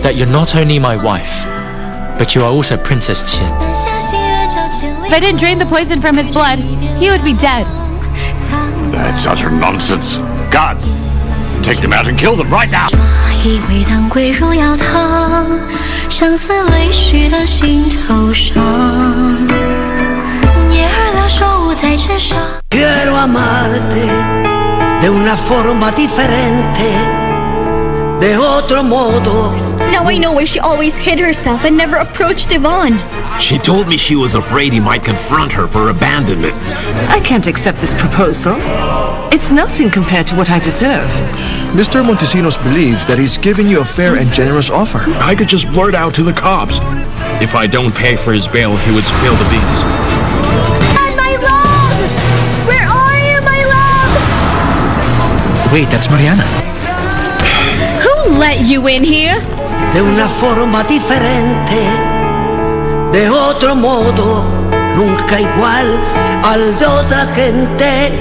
that you're not only my wife, but you are also Princess Qian. If I didn't drain the poison from his blood, he would be dead. That's utter nonsense. Guards, take them out and kill them right now. Quiero amarte de una forma diferente, de otro modo. Now I know why she always hid herself and never approached Yvonne. She told me she was afraid he might confront her for abandonment. I can't accept this proposal. It's nothing compared to what I deserve. Mr. Montesinos believes that he's giving you a fair and generous offer. I could just blurt out to the cops. If I don't pay for his bail, he would spill the beans. My love! Where are you, my love? Wait, that's Mariana. Who let you in here? De una forma diferente, de otro modo, nunca igual al de otra gente.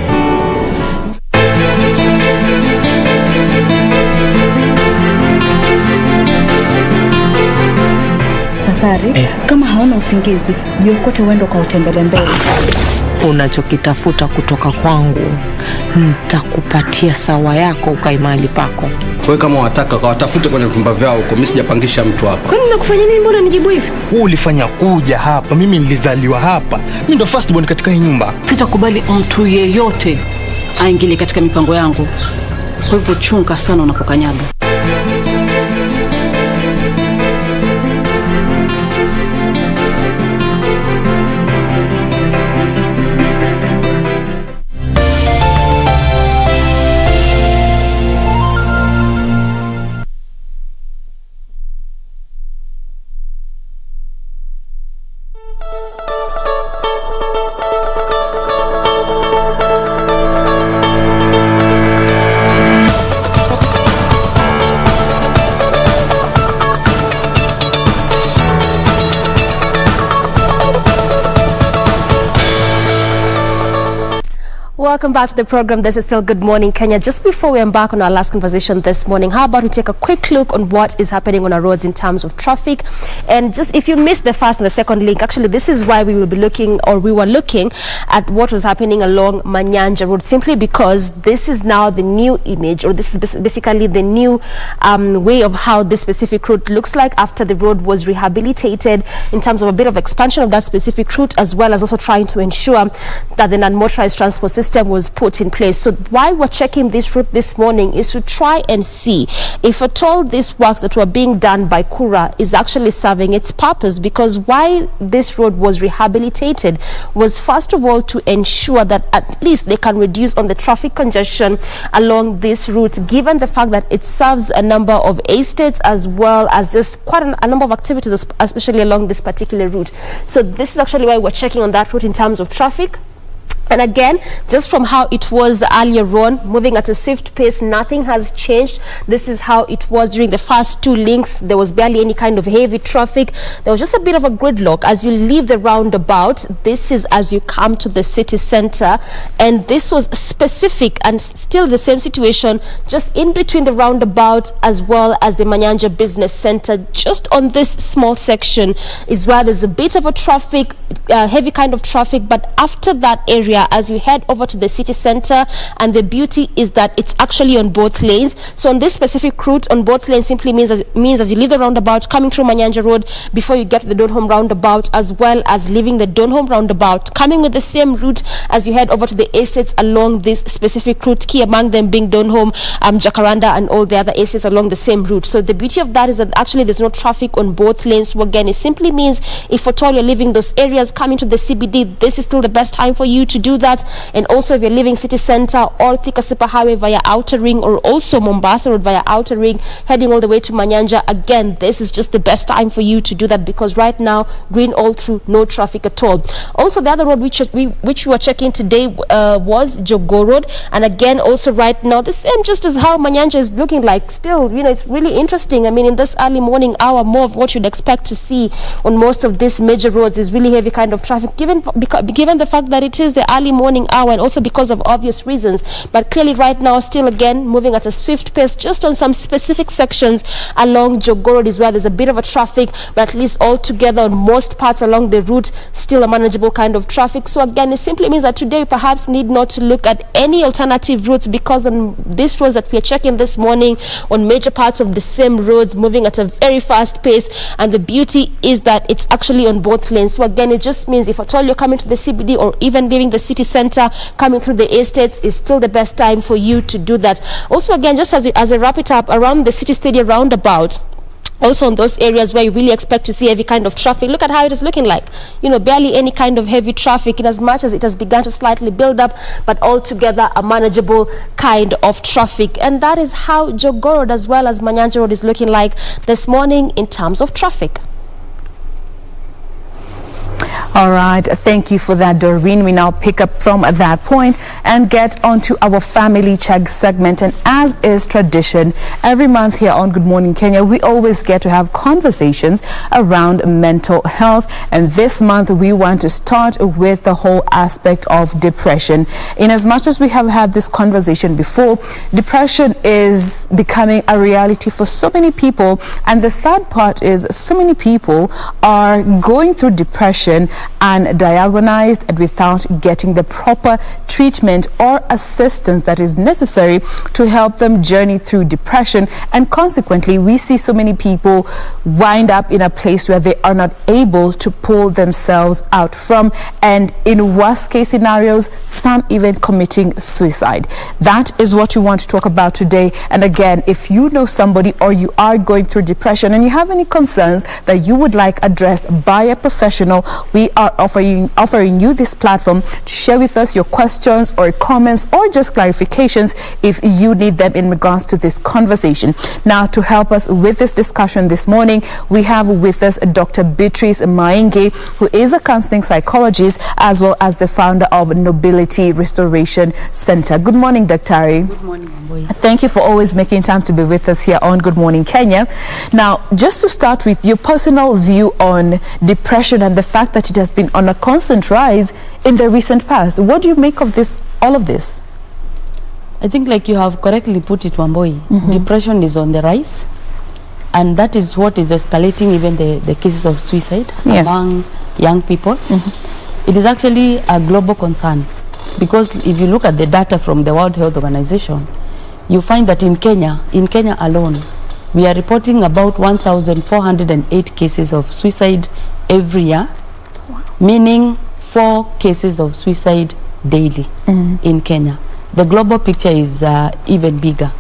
Safari, kama hauna usingizi, jiokote uende kwa utembele mbele. Unachokitafuta kutoka kwangu, nitakupatia sawa yako ukae mahali pako. Wewe kama wataka kwa watafute kwenye vyumba vyao huko, mimi sijapangisha mtu hapa. Kwani nakufanya nini, mbona nijibu hivi? Wewe ulifanya kuja hapa, mimi nilizaliwa hapa. Mimi ndo first born katika hii nyumba. Sitakubali mtu yeyote aingilie katika mipango yangu. Kwa hivyo chunga sana unapokanyaga. Welcome back to the program. This is still Good Morning Kenya. Just before we embark on our last conversation this morning, how about we take a quick look on what is happening on our roads in terms of traffic? And just if you missed the first and the second link, actually this is why we will be looking, or we were looking at what was happening along Manyanja Road, simply because this is now the new image, or this is basically the new way of how this specific route looks like after the road was rehabilitated, in terms of a bit of expansion of that specific route, as well as also trying to ensure that the non-motorized transport system system was put in place. So why we're checking this route this morning is to try and see if at all these works that were being done by Kura is actually serving its purpose, because why this road was rehabilitated was first of all to ensure that at least they can reduce on the traffic congestion along this route, given the fact that it serves a number of estates as well as just quite a number of activities, especially along this particular route. So this is actually why we're checking on that route in terms of traffic. And again, just from how it was earlier on, moving at a swift pace, nothing has changed. This is how it was during the first two links. There was barely any kind of heavy traffic. There was just a bit of a gridlock as you leave the roundabout. This is as you come to the city center. And this was specific and still the same situation just in between the roundabout as well as the Manyanja Business Center. Just on this small section is where there's a bit of a traffic, heavy kind of traffic. But after that area, as you head over to the city center, and the beauty is that it's actually on both lanes. So on this specific route, on both lanes simply means as you leave the roundabout, coming through Manyanja Road before you get to the Donholm roundabout, as well as leaving the Donholm roundabout, coming with the same route as you head over to the estates along this specific route, key among them being Donholm, Jacaranda, and all the other estates along the same route. So the beauty of that is that actually there's no traffic on both lanes. So again, it simply means if at all you're leaving those areas coming to the CBD, this is still the best time for you to do that. And also if you're leaving city center or Thika Super Highway via Outer Ring, or also Mombasa Road via Outer Ring heading all the way to Manyanja, again this is just the best time for you to do that, because right now green all through, no traffic at all. Also the other road which we were checking today was Jogoo Road, and again also right now the same, just as how Manyanja is looking like. Still, you know, it's really interesting. I mean, in this early morning hour, more of what you'd expect to see on most of these major roads is really heavy kind of traffic, given the fact that it is the early morning hour and also because of obvious reasons. But clearly right now, still again moving at a swift pace just on some specific sections along Jogoo Road is where there's a bit of a traffic, but at least altogether on most parts along the route still a manageable kind of traffic. So again, it simply means that today we perhaps need not to look at any alternative routes, because on these roads that we are checking this morning, on major parts of the same roads, moving at a very fast pace, and the beauty is that it's actually on both lanes. So again, it just means if at all you're coming to the CBD or even leaving the city center, coming through the estates, is still the best time for you to do that. Also again, just as I wrap it up, around the city stadium roundabout, also in those areas where you really expect to see heavy kind of traffic, look at how it is looking like. You know, barely any kind of heavy traffic, in as much as it has begun to slightly build up, but altogether a manageable kind of traffic. And that is how Jogoo Road as well as Manyanja Road is looking like this morning in terms of traffic. All right, thank you for that, Doreen. We now pick up from that point and get onto our family check segment. And as is tradition, every month here on Good Morning Kenya, we always get to have conversations around mental health. And this month, we want to start with the whole aspect of depression. In as much as we have had this conversation before, depression is becoming a reality for so many people. And the sad part is so many people are going through depression and diagnosed and without getting the proper treatment or assistance that is necessary to help them journey through depression. And consequently, we see so many people wind up in a place where they are not able to pull themselves out from, and in worst case scenarios, some even committing suicide. That is what we want to talk about today. And again, if you know somebody or you are going through depression and you have any concerns that you would like addressed by a professional, we are offering you this platform to share with us your questions or comments or just clarifications if you need them in regards to this conversation. Now, to help us with this discussion this morning, we have with us Dr. Beatrice Mainge, who is a counseling psychologist as well as the founder of Nobility Restoration Center. Good morning, Dr. Good morning, Amboy. Thank you for always making time to be with us here on Good Morning Kenya. Now, just to start with your personal view on depression and the fact that it has been on a constant rise in the recent past, what do you make of this, all of this? I think, like you have correctly put it, Wamboi, depression is on the rise, and that is what is escalating even the cases of suicide among young people. It is actually a global concern, because if you look at the data from the World Health Organization, you find that in Kenya alone, we are reporting about 1,408 cases of suicide every year, meaning 4 cases of suicide daily in Kenya. The global picture is even bigger.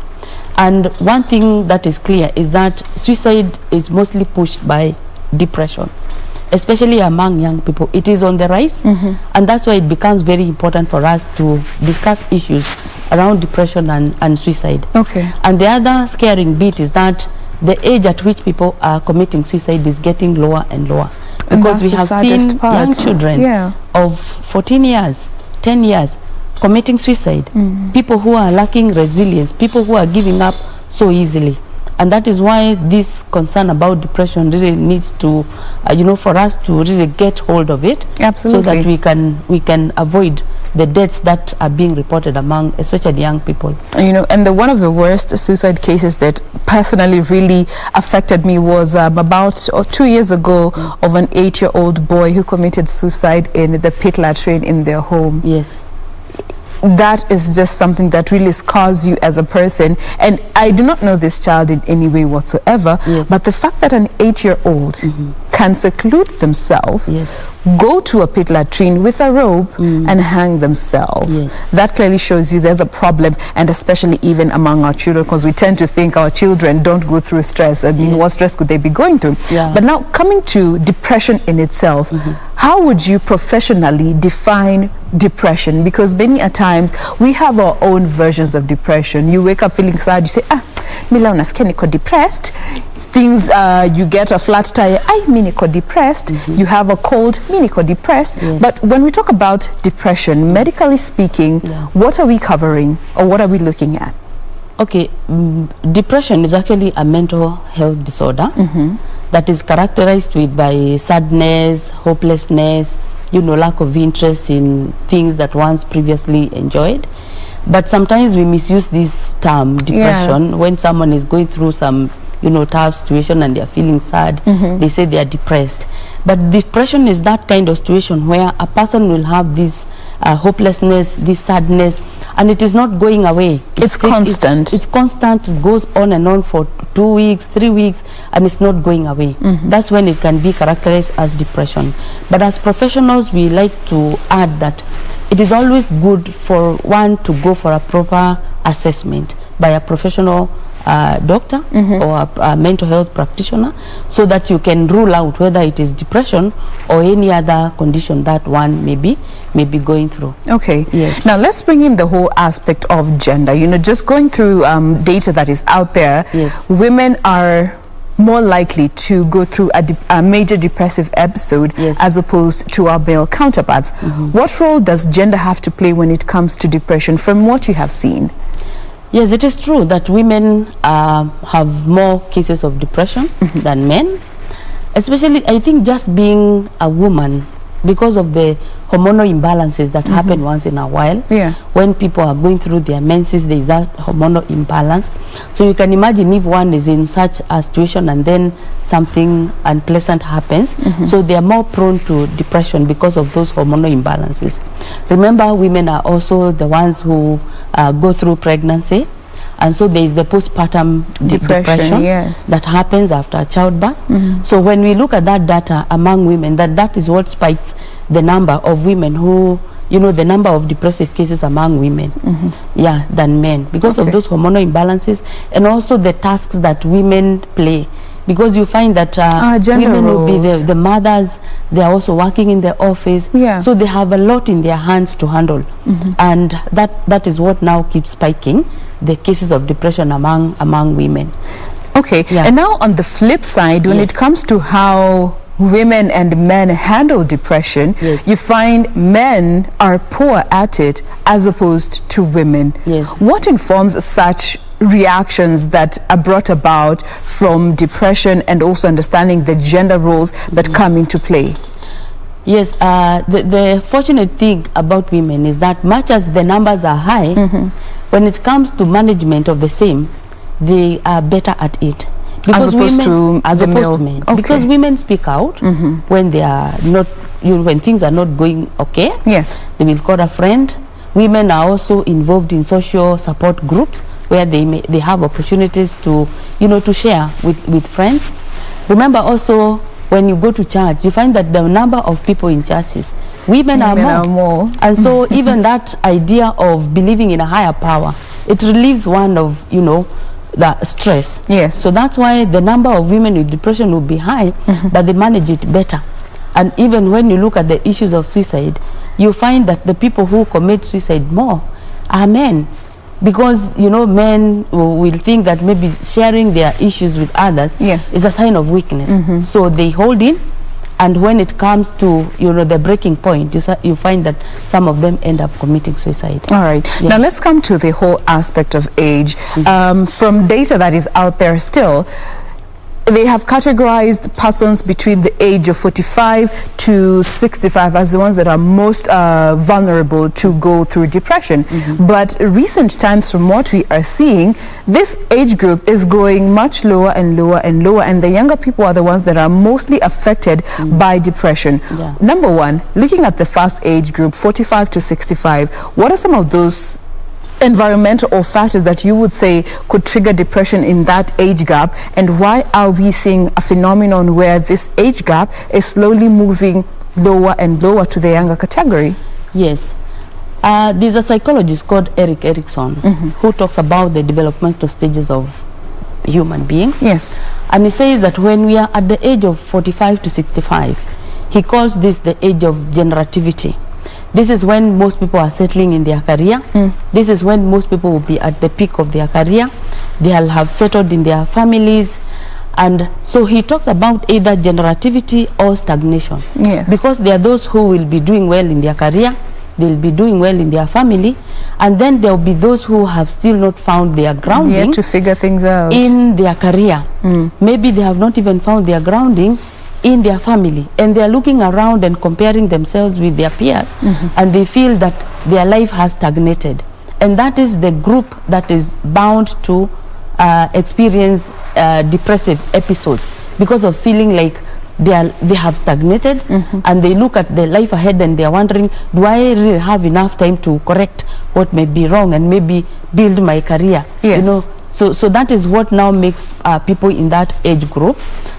And one thing that is clear is that suicide is mostly pushed by depression, especially among young people. It is on the rise, and that's why it becomes very important for us to discuss issues around depression and suicide. Okay. And the other scaring bit is that the age at which people are committing suicide is getting lower and lower. Because we have seen young children of 14 years, 10 years, committing suicide. People who are lacking resilience, people who are giving up so easily. And that is why this concern about depression really needs to, for us to really get hold of it. Absolutely. So that we can avoid the deaths that are being reported among, especially young people. And one of the worst suicide cases that personally really affected me was about 2 years ago of an 8-year-old boy who committed suicide in the pit latrine in their home. Yes. That is just something that really scars you as a person. And I do not know this child in any way whatsoever, but the fact that an 8-year-old can seclude themselves, go to a pit latrine with a rope and hang themselves, that clearly shows you there's a problem, and especially even among our children, because we tend to think our children don't go through stress. I mean, what stress could they be going through? But now coming to depression in itself, how would you professionally define depression? Because many a times we have our own versions of depression. You wake up feeling sad, you say, Mila unasikia niko depressed. Things, you get a flat tire, mi niko depressed. You have a cold, mi niko depressed. But when we talk about depression, medically speaking, what are we covering, or what are we looking at? Okay, depression is actually a mental health disorder that is characterized by sadness, hopelessness, lack of interest in things that once previously enjoyed. But sometimes we misuse this term, depression, when someone is going through some, tough situation and they are feeling sad, they say they are depressed. But depression is that kind of situation where a person will have this hopelessness, this sadness, and it is not going away. It's constant. It's constant. It goes on and on for 2 weeks, 3 weeks, and it's not going away. That's when it can be characterized as depression. But as professionals, we like to add that it is always good for one to go for a proper assessment by a professional doctor or a mental health practitioner, so that you can rule out whether it is depression or any other condition that one may be going through. Okay. Yes. Now let's bring in the whole aspect of gender. Just going through data that is out there, women are more likely to go through a major depressive episode as opposed to our male counterparts. What role does gender have to play when it comes to depression, from what you have seen? Yes, it is true that women have more cases of depression than men, especially, I think, just being a woman, because of the hormonal imbalances that happen once in a while. When people are going through their menses, there is that hormonal imbalance. So you can imagine if one is in such a situation and then something unpleasant happens, so they are more prone to depression because of those hormonal imbalances. Remember, women are also the ones who go through pregnancy, and so there is the postpartum depression that happens after childbirth. So when we look at that data among women, that is what spikes the number of women who, the number of depressive cases among women, than men, because of those hormonal imbalances, and also the tasks that women play. Because you find that women will be the mothers, they are also working in the office, so they have a lot in their hands to handle, and that is what now keeps spiking the cases of depression among women. Okay, and now on the flip side, when it comes to how women and men handle depression, you find men are poor at it as opposed to women. What informs such reactions that are brought about from depression, and also understanding the gender roles that come into play? Yes, the fortunate thing about women is that much as the numbers are high, when it comes to management of the same, they are better at it. Because as opposed to men. Because women speak out when they are not, when things are not going okay. They will call a friend. Women are also involved in social support groups where they have opportunities to, to share with friends. Remember also, when you go to church, you find that the number of people in churches, women are more. And so even that idea of believing in a higher power, it relieves one of, you know, the stress. Yes. So that's why the number of women with depression will be high, but they manage it better. And even when you look at the issues of suicide, you find that the people who commit suicide more are men. Because, you know, men will think that maybe sharing their issues with others is a sign of weakness. So they hold in, and when it comes to, you know, the breaking point, you find that some of them end up committing suicide. All right. Yeah. Now let's come to the whole aspect of age. From data that is out there still, they have categorized persons between the age of 45 to 65 as the ones that are most vulnerable to go through depression. But recent times, from what we are seeing, this age group is going much lower and lower and lower, and the younger people are the ones that are mostly affected by depression. Number one, looking at the first age group, 45 to 65, what are some of those environmental or factors that you would say could trigger depression in that age gap, and why are we seeing a phenomenon where this age gap is slowly moving lower and lower to the younger category? Yes. There's a psychologist called Erik Erikson who talks about the developmental stages of human beings. Yes. And he says that when we are at the age of 45 to 65, he calls this the age of generativity. This is when most people are settling in their career. This is when most people will be at the peak of their career. They'll have settled in their families. And so he talks about either generativity or stagnation. Yes. Because there are those who will be doing well in their career, they'll be doing well in their family, and then there will be those who have still not found their grounding. Yet to figure things out. In their career. Maybe they have not even found their grounding in their family, and they are looking around and comparing themselves with their peers, and they feel that their life has stagnated. And that is the group that is bound to experience depressive episodes, because of feeling like they have stagnated, and they look at the life ahead and they are wondering, do I really have enough time to correct what may be wrong and maybe build my career? Yes. You know, so that is what now makes people in that age group,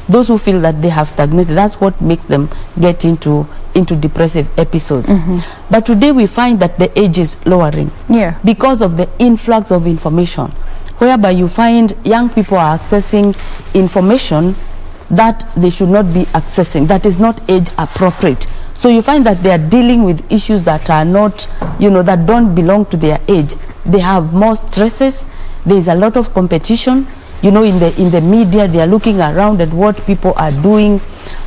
those who feel that they have stagnated, that's what makes them get into depressive episodes. But today we find that the age is lowering because of the influx of information, whereby you find young people are accessing information that they should not be accessing, that is not age appropriate. So you find that they are dealing with issues that are not, you know, that don't belong to their age. They have more stresses. There is a lot of competition. You know, in the media, they are looking around at what people are doing,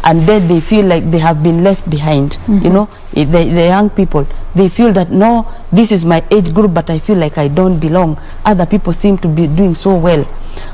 and then they feel like they have been left behind. You know, the young people, they feel that, no, this is my age group, but I feel like I don't belong. Other people seem to be doing so well,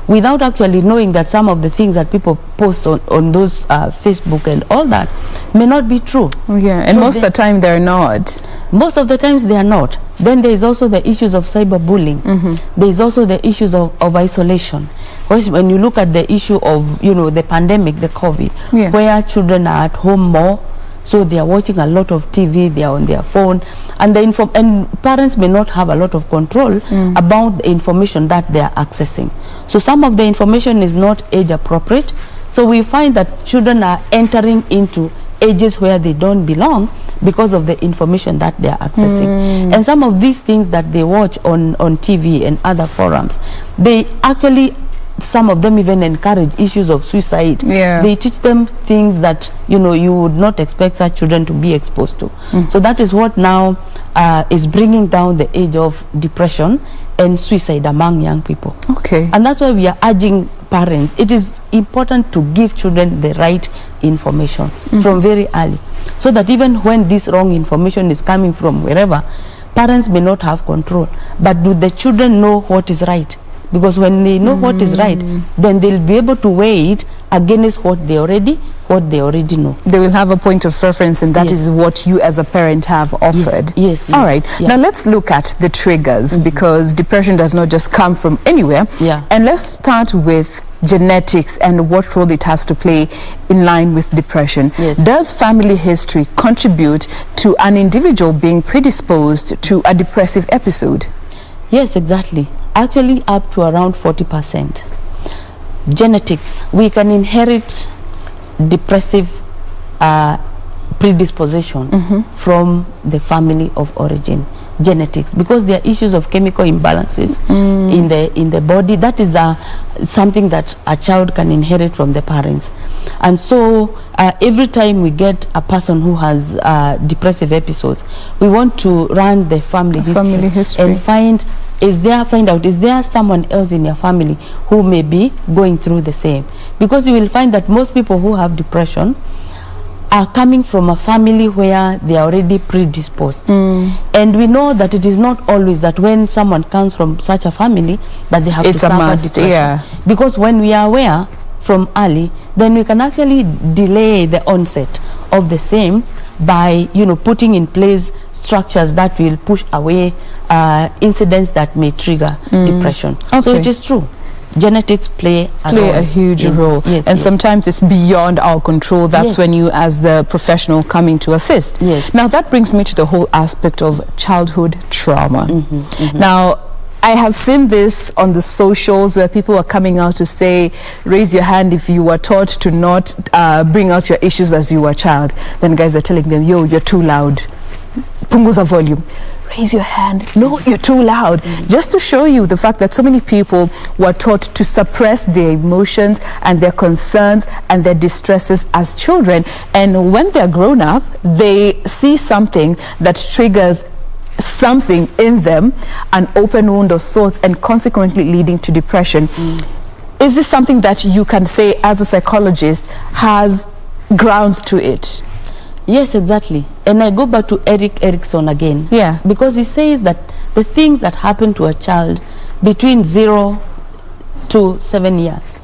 without actually knowing that some of the things that people post on those Facebook and all that may not be true. And So most of the time they're not. Most of the times they are not. Then there is also the issues of cyberbullying. There is also the issues of isolation. When you look at the issue of, you know, the pandemic, the COVID, where children are at home more, so they are watching a lot of TV, they are on their phone, and and parents may not have a lot of control about the information that they are accessing. So some of the information is not age appropriate. So we find that children are entering into ages where they don't belong because of the information that they are accessing. And some of these things that they watch on TV and other forums, they actually, some of them even encourage issues of suicide. They teach them things that, you know, you would not expect such children to be exposed to. So that is what now is bringing down the age of depression and suicide among young people. And that's why we are urging parents, it is important to give children the right information from very early, so that even when this wrong information is coming from wherever, parents may not have control, but do the children know what is right? Because when they know what is right, then they'll be able to weigh it against what they already know. They will have a point of reference, and that is what you as a parent have offered. Yes. All right. Now let's look at the triggers, because depression does not just come from anywhere. And let's start with genetics and what role it has to play in line with depression. Does family history contribute to an individual being predisposed to a depressive episode? Yes, exactly. Actually, up to around 40%. Genetics, we can inherit depressive predisposition from the family of origin, genetics, because there are issues of chemical imbalances in the body. That is something that a child can inherit from the parents. And so every time we get a person who has depressive episodes, we want to run the family history and find out is there someone else in your family who may be going through the same, because you will find that most people who have depression are coming from a family where they are already predisposed. And we know that it is not always that when someone comes from such a family that they have to suffer depression. Because when we are aware from early, then we can actually delay the onset of the same by, you know, putting in place structures that will push away incidents that may trigger depression. So it is true. Genetics play a huge role, and sometimes it's beyond our control. That's when you, as the professional, come in to assist. Now that brings me to the whole aspect of childhood trauma. Now, I have seen this on the socials where people are coming out to say, raise your hand if you were taught to not bring out your issues as you were a child. Then guys are telling them, yo, you're too loud. Punguza volume. Raise your hand. No, you're too loud. Just to show you the fact that so many people were taught to suppress their emotions and their concerns and their distresses as children. And when they're grown up, they see something that triggers something in them, an open wound of sorts, and consequently leading to depression. Is this something that you can say as a psychologist has grounds to it? Yes, exactly. And I go back to Erik Erikson again. Because he says that the things that happen to a child between 0 to 7 years,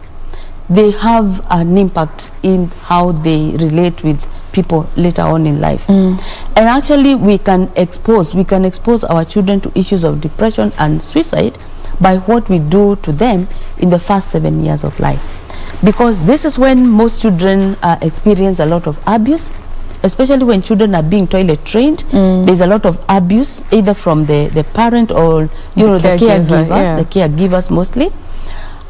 they have an impact in how they relate with people later on in life. And actually we can expose our children to issues of depression and suicide by what we do to them in the first 7 years of life. Because this is when most children experience a lot of abuse, especially when children are being toilet trained. There's a lot of abuse either from the parent or the caregivers mostly.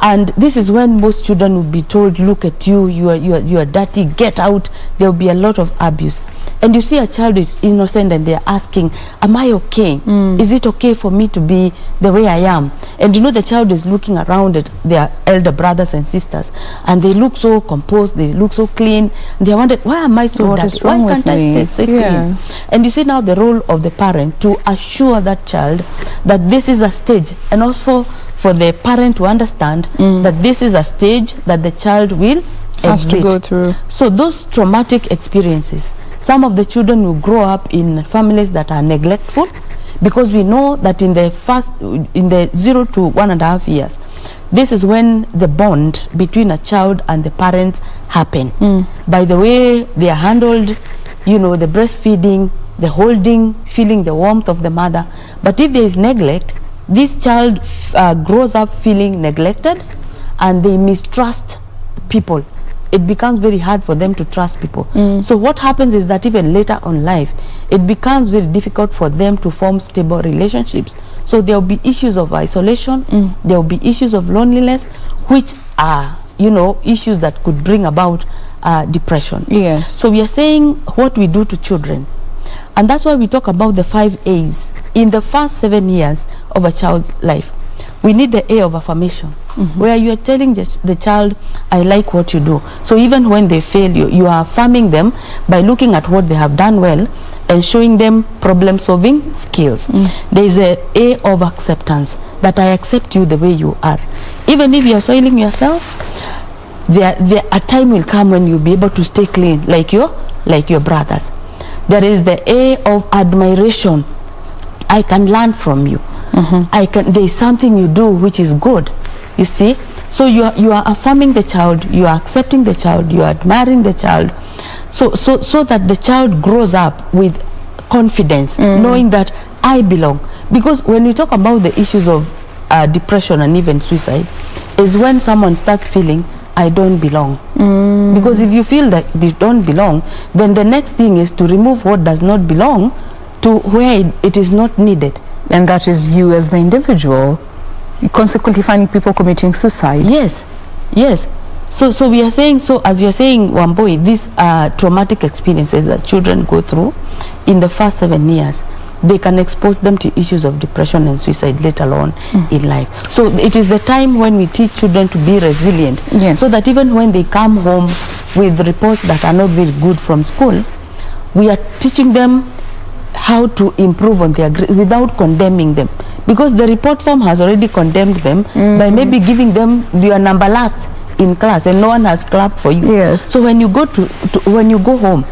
And this is when most children will be told, look at you, you are dirty, get out. There will be a lot of abuse. And you see a child is innocent and they're asking, am I okay? Is it okay for me to be the way I am? And you know, the child is looking around at their elder brothers and sisters, and they look so composed, they look so clean. They wonder, why am I so dirty? Why can't I stay clean? And you see now the role of the parent to assure that child that this is a stage, and also for the parent to understand that this is a stage that the child will exit. Go through. So those traumatic experiences, some of the children will grow up in families that are neglectful, because we know that in the 0 to 1.5 years, this is when the bond between a child and the parents happen. By the way they are handled, you know, the breastfeeding, the holding, feeling the warmth of the mother. But if there is neglect, this child grows up feeling neglected, and they mistrust people. It becomes very hard for them to trust people. So what happens is that even later on life, it becomes very difficult for them to form stable relationships. So there will be issues of isolation, there will be issues of loneliness, which are, you know, issues that could bring about depression. So we are saying what we do to children. And that's why we talk about the 5 A's. In the first 7 years of a child's life, we need the A of affirmation, where you are telling the child, I like what you do. So even when they fail you are affirming them by looking at what they have done well and showing them problem-solving skills. There is a of acceptance, that I accept you the way you are. Even if you are soiling yourself, a time will come when you'll be able to stay clean like your brothers. There is the A of admiration. I can learn from you. There is something you do which is good, you see. So you are affirming the child, you are accepting the child, you are admiring the child, so that the child grows up with confidence, knowing that I belong. Because when we talk about the issues of depression and even suicide, is when someone starts feeling I don't belong. Because if you feel that you don't belong, then the next thing is to remove what does not belong to where it is not needed. And that is you as the individual. Consequently finding people committing suicide. Yes. So we are saying, so as you are saying, Wamboi, these traumatic experiences that children go through in the first 7 years, they can expose them to issues of depression and suicide later on in life. So it is the time when we teach children to be resilient, so that even when they come home with reports that are not very good from school, we are teaching them how to improve on their without condemning them, because the report form has already condemned them by maybe giving them your number last in class and no one has clapped for you. So when you go when you go home,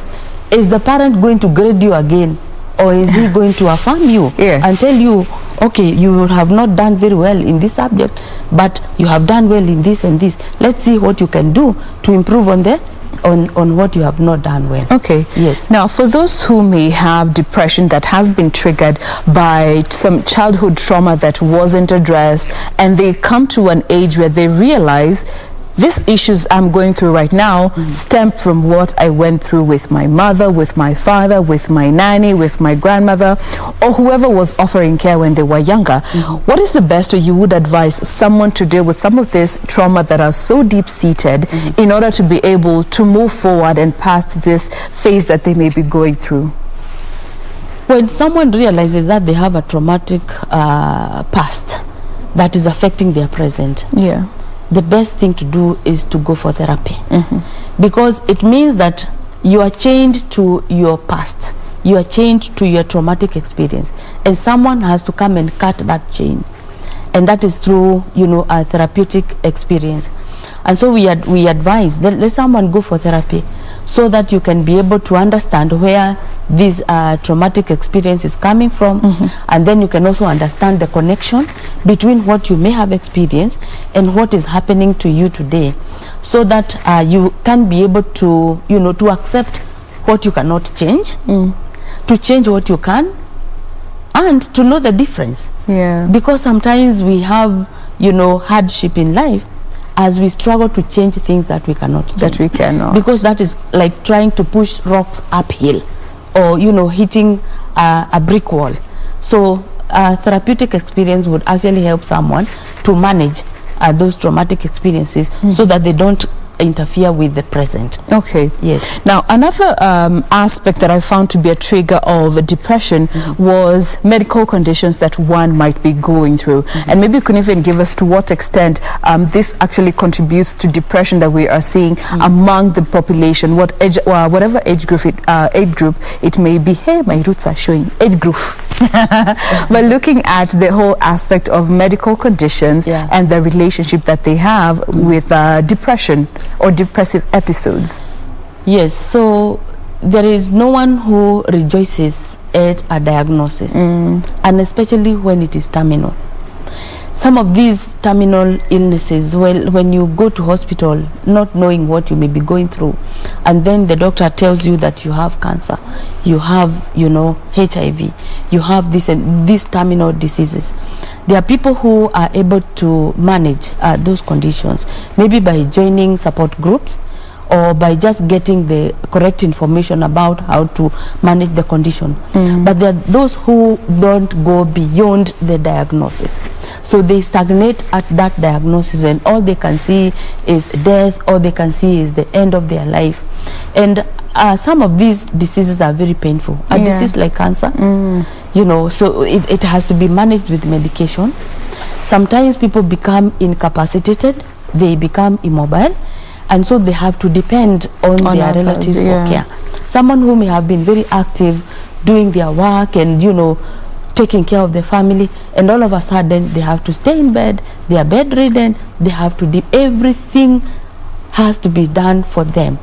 is the parent going to grade you again, or is he going to affirm you and tell you, okay, you have not done very well in this subject, but you have done well in this and this. Let's see what you can do to improve on on what you have not done well. Okay. Yes. Now, for those who may have depression that has been triggered by some childhood trauma that wasn't addressed, and they come to an age where they realize these issues I'm going through right now stem from what I went through with my mother, with my father, with my nanny, with my grandmother, or whoever was offering care when they were younger. What is the best way you would advise someone to deal with some of this trauma that are so deep-seated in order to be able to move forward and past this phase that they may be going through? When someone realizes that they have a traumatic past that is affecting their present, the best thing to do is to go for therapy, because it means that you are chained to your past, you are chained to your traumatic experience, and someone has to come and cut that chain, and that is through, you know, a therapeutic experience. And so we advise that let someone go for therapy, so that you can be able to understand where this traumatic experience is coming from, and then you can also understand the connection between what you may have experienced and what is happening to you today, so that you can be able to, you know, to accept what you cannot change, to change what you can, and to know the difference. Because sometimes we have, you know, hardship in life as we struggle to change things that we cannot change. Because that is like trying to push rocks uphill, or, you know, hitting a brick wall. So a therapeutic experience would actually help someone to manage those traumatic experiences, so that they don't interfere with the present. Okay. Yes. Now, another aspect that I found to be a trigger of depression was medical conditions that one might be going through. And maybe you can even give us to what extent this actually contributes to depression that we are seeing among the population, what age, whatever age group it may be. Hey, my roots are showing age group. But looking at the whole aspect of medical conditions and the relationship that they have with depression or depressive episodes. Yes, so there is no one who rejoices at a diagnosis, and especially when it is terminal. Some of these terminal illnesses, well, when you go to hospital not knowing what you may be going through, and then the doctor tells you that you have cancer, you have, you know, HIV, you have this and these terminal diseases. There are people who are able to manage those conditions, maybe by joining support groups, or by just getting the correct information about how to manage the condition. But there are those who don't go beyond the diagnosis. So they stagnate at that diagnosis, and all they can see is death, all they can see is the end of their life. And some of these diseases are very painful. A disease like cancer, you know, so it has to be managed with medication. Sometimes people become incapacitated, they become immobile, and so they have to depend on their relatives for care. Someone who may have been very active doing their work and, you know, taking care of the family, and all of a sudden they have to stay in bed, they are bedridden, they have to everything has to be done for them.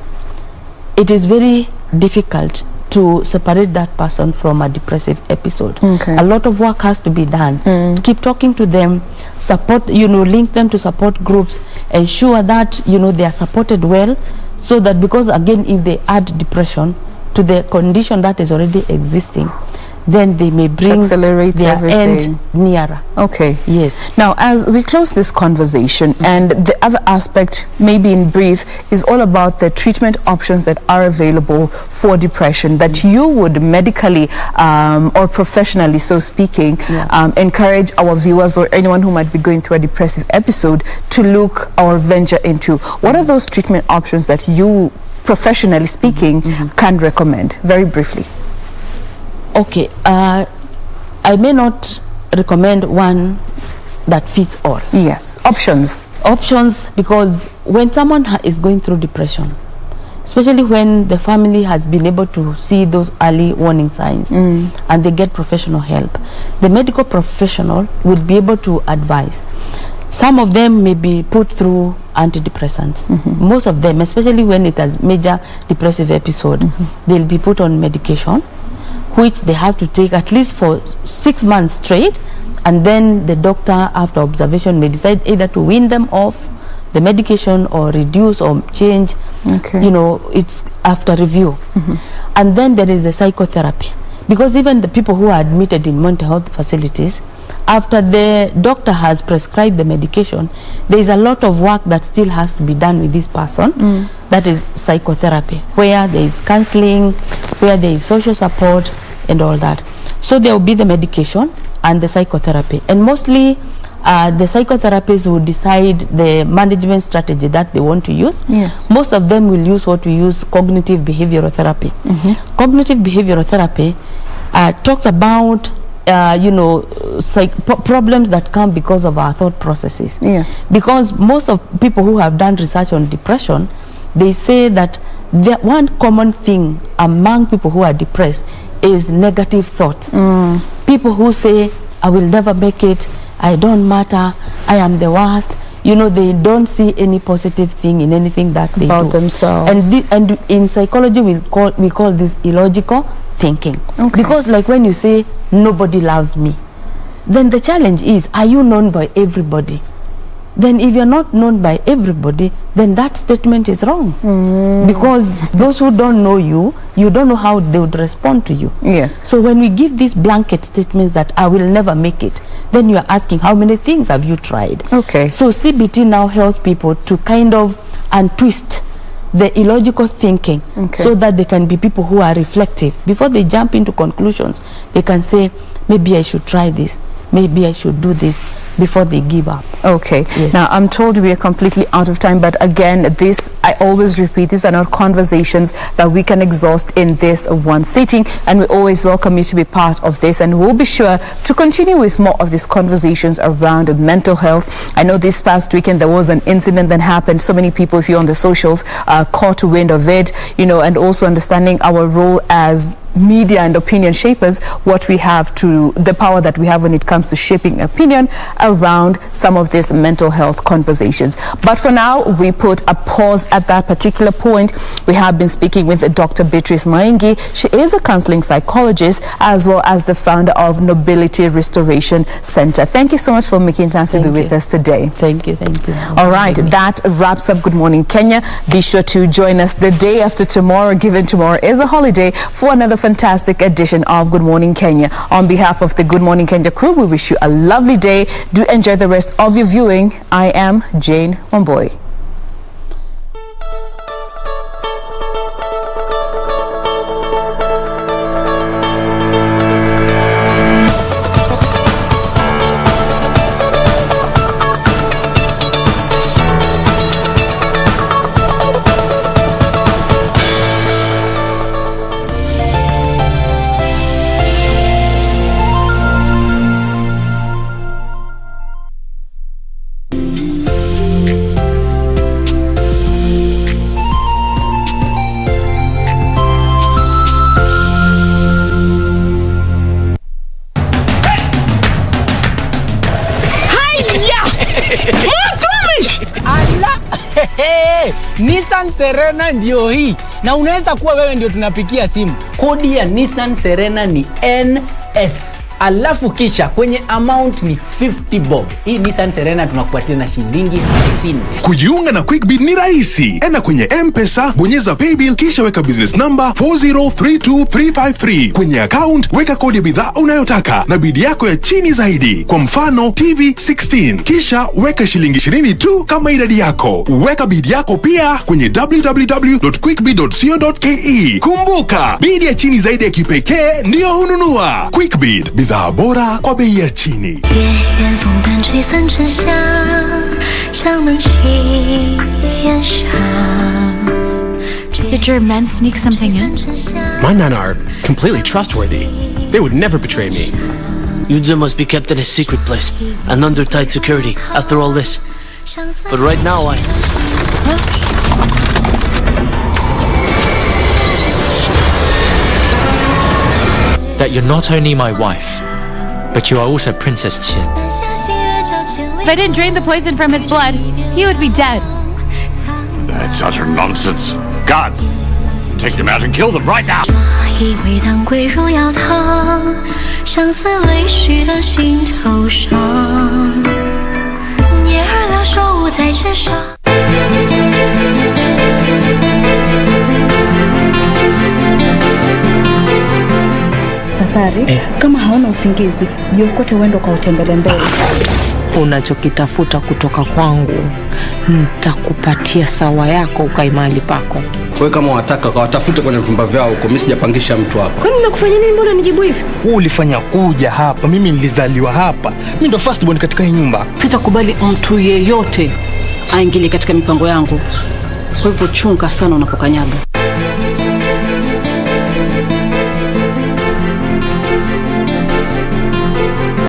It is very difficult to separate that person from a depressive episode. A lot of work has to be done. Keep talking to them, support, you know, link them to support groups, ensure that, you know, they are supported well, so that, because again, if they add depression to the condition that is already existing, then they may bring their end nearer. Okay. Yes. Now, as we close this conversation, and the other aspect, maybe in brief, is all about the treatment options that are available for depression that you would medically or professionally, so speaking, encourage our viewers or anyone who might be going through a depressive episode to look or venture into. What are those treatment options that you, professionally speaking, can recommend? Very briefly. Okay, I may not recommend one that fits all. Yes, options. Options, because when someone is going through depression, especially when the family has been able to see those early warning signs and they get professional help, the medical professional would be able to advise. Some of them may be put through antidepressants. Most of them, especially when it has major depressive episode, they'll be put on medication, which they have to take at least for 6 months straight, and then the doctor, after observation, may decide either to wean them off the medication or reduce or change. You know, it's after review. And then there is the psychotherapy, because even the people who are admitted in mental health facilities, after the doctor has prescribed the medication, there is a lot of work that still has to be done with this person. That is psychotherapy, where there is counseling, where there is social support and all that. So there will be the medication and the psychotherapy, and mostly the psychotherapists will decide the management strategy that they want to use. Yes. Most of them will use what we use, cognitive behavioral therapy. Cognitive behavioral therapy talks about you know, problems that come because of our thought processes. Yes. Because most of people who have done research on depression, they say that the one common thing among people who are depressed is negative thoughts. People who say, I will never make it, I don't matter, I am the worst. You know, they don't see any positive thing in anything that they about do themselves. And in psychology, we call this illogical thinking. Because like when you say nobody loves me, then the challenge is, are you known by everybody? Then if you're not known by everybody, then that statement is wrong. Because those who don't know you, you don't know how they would respond to you. Yes. So when we give these blanket statements that I will never make it, then you are asking, how many things have you tried? Okay. So CBT now helps people to kind of untwist the illogical thinking, so that they can be people who are reflective. Before they jump into conclusions, they can say, maybe I should try this, maybe I should do this, before they give up. Okay. Yes. Now, I'm told we are completely out of time, but again, this, I always repeat, these are not conversations that we can exhaust in this one sitting, and we always welcome you to be part of this, and we'll be sure to continue with more of these conversations around mental health. I know this past weekend there was an incident that happened. So many people, if you're on the socials, caught wind of it, you know, and also understanding our role as media and opinion shapers, what we have to, the power that we have when it comes to shaping opinion around some of these mental health conversations. But for now, we put a pause at that particular point. We have been speaking with Dr. Beatrice Maingi. She is a counseling psychologist as well as the founder of Nobility Restoration Center. Thank you so much for making time to be with us today. Thank you. All right, that wraps up Good Morning Kenya. Be sure to join us the day after tomorrow, given tomorrow is a holiday, for another fantastic edition of Good Morning Kenya. On behalf of the Good Morning Kenya crew, we wish you a lovely day. Do enjoy the rest of your viewing. I am Jane Wamboi. Nissan Serena ndio hii, na unaweza kuwa wewe ndio tunapikia simu. Kodi ya Nissan Serena ni NS. alafu kisha kwenye amount ni 50 bob. Hii Nissan Serena tunakupatia na shilingi 50. Kujiunga na QuickBid ni rahisi. Enda kwenye M-Pesa, bonyeza paybill kisha weka business number 4032353. Kwenye account weka kodi ya bidhaa unayotaka na bid yako ya chini zaidi. Kwa mfano TV 16. Kisha weka shilingi 20 tu kama idadi yako. Weka bid yako pia kwenye www.quickbid.co.ke. Kumbuka, bid ya chini zaidi ya kipekee ndio hununua. QuickBid, bidhaa bora kwa bei ya chini. Did your men sneak something in? My men are completely trustworthy. They would never betray me. Yudze must be kept in a secret place and under tight security after all this. But right now That you're not only my wife, but you are also Princess Qin. If I didn't drain the poison from his blood, he would be dead. That's utter nonsense. Guards, take them out and kill them right now. Safari, kama hauna usingizi, jiokote uende kwa utembele mbele. Unachokitafuta kutoka kwangu nitakupatia sawa yako ukae mahali pako. Wewe kama wataka watafute kwenye vyumba vyao huko, mimi sijapangisha mtu hapa. Kwani nimekufanya nini mbona nijibu hivi? Wewe ulifanya kuja hapa, mimi nilizaliwa hapa. Mimi ndo first born katika hii nyumba. Sitakubali mtu yeyote aingilie katika mipango yangu. Kwa hivyo chunga sana unapokanyaga.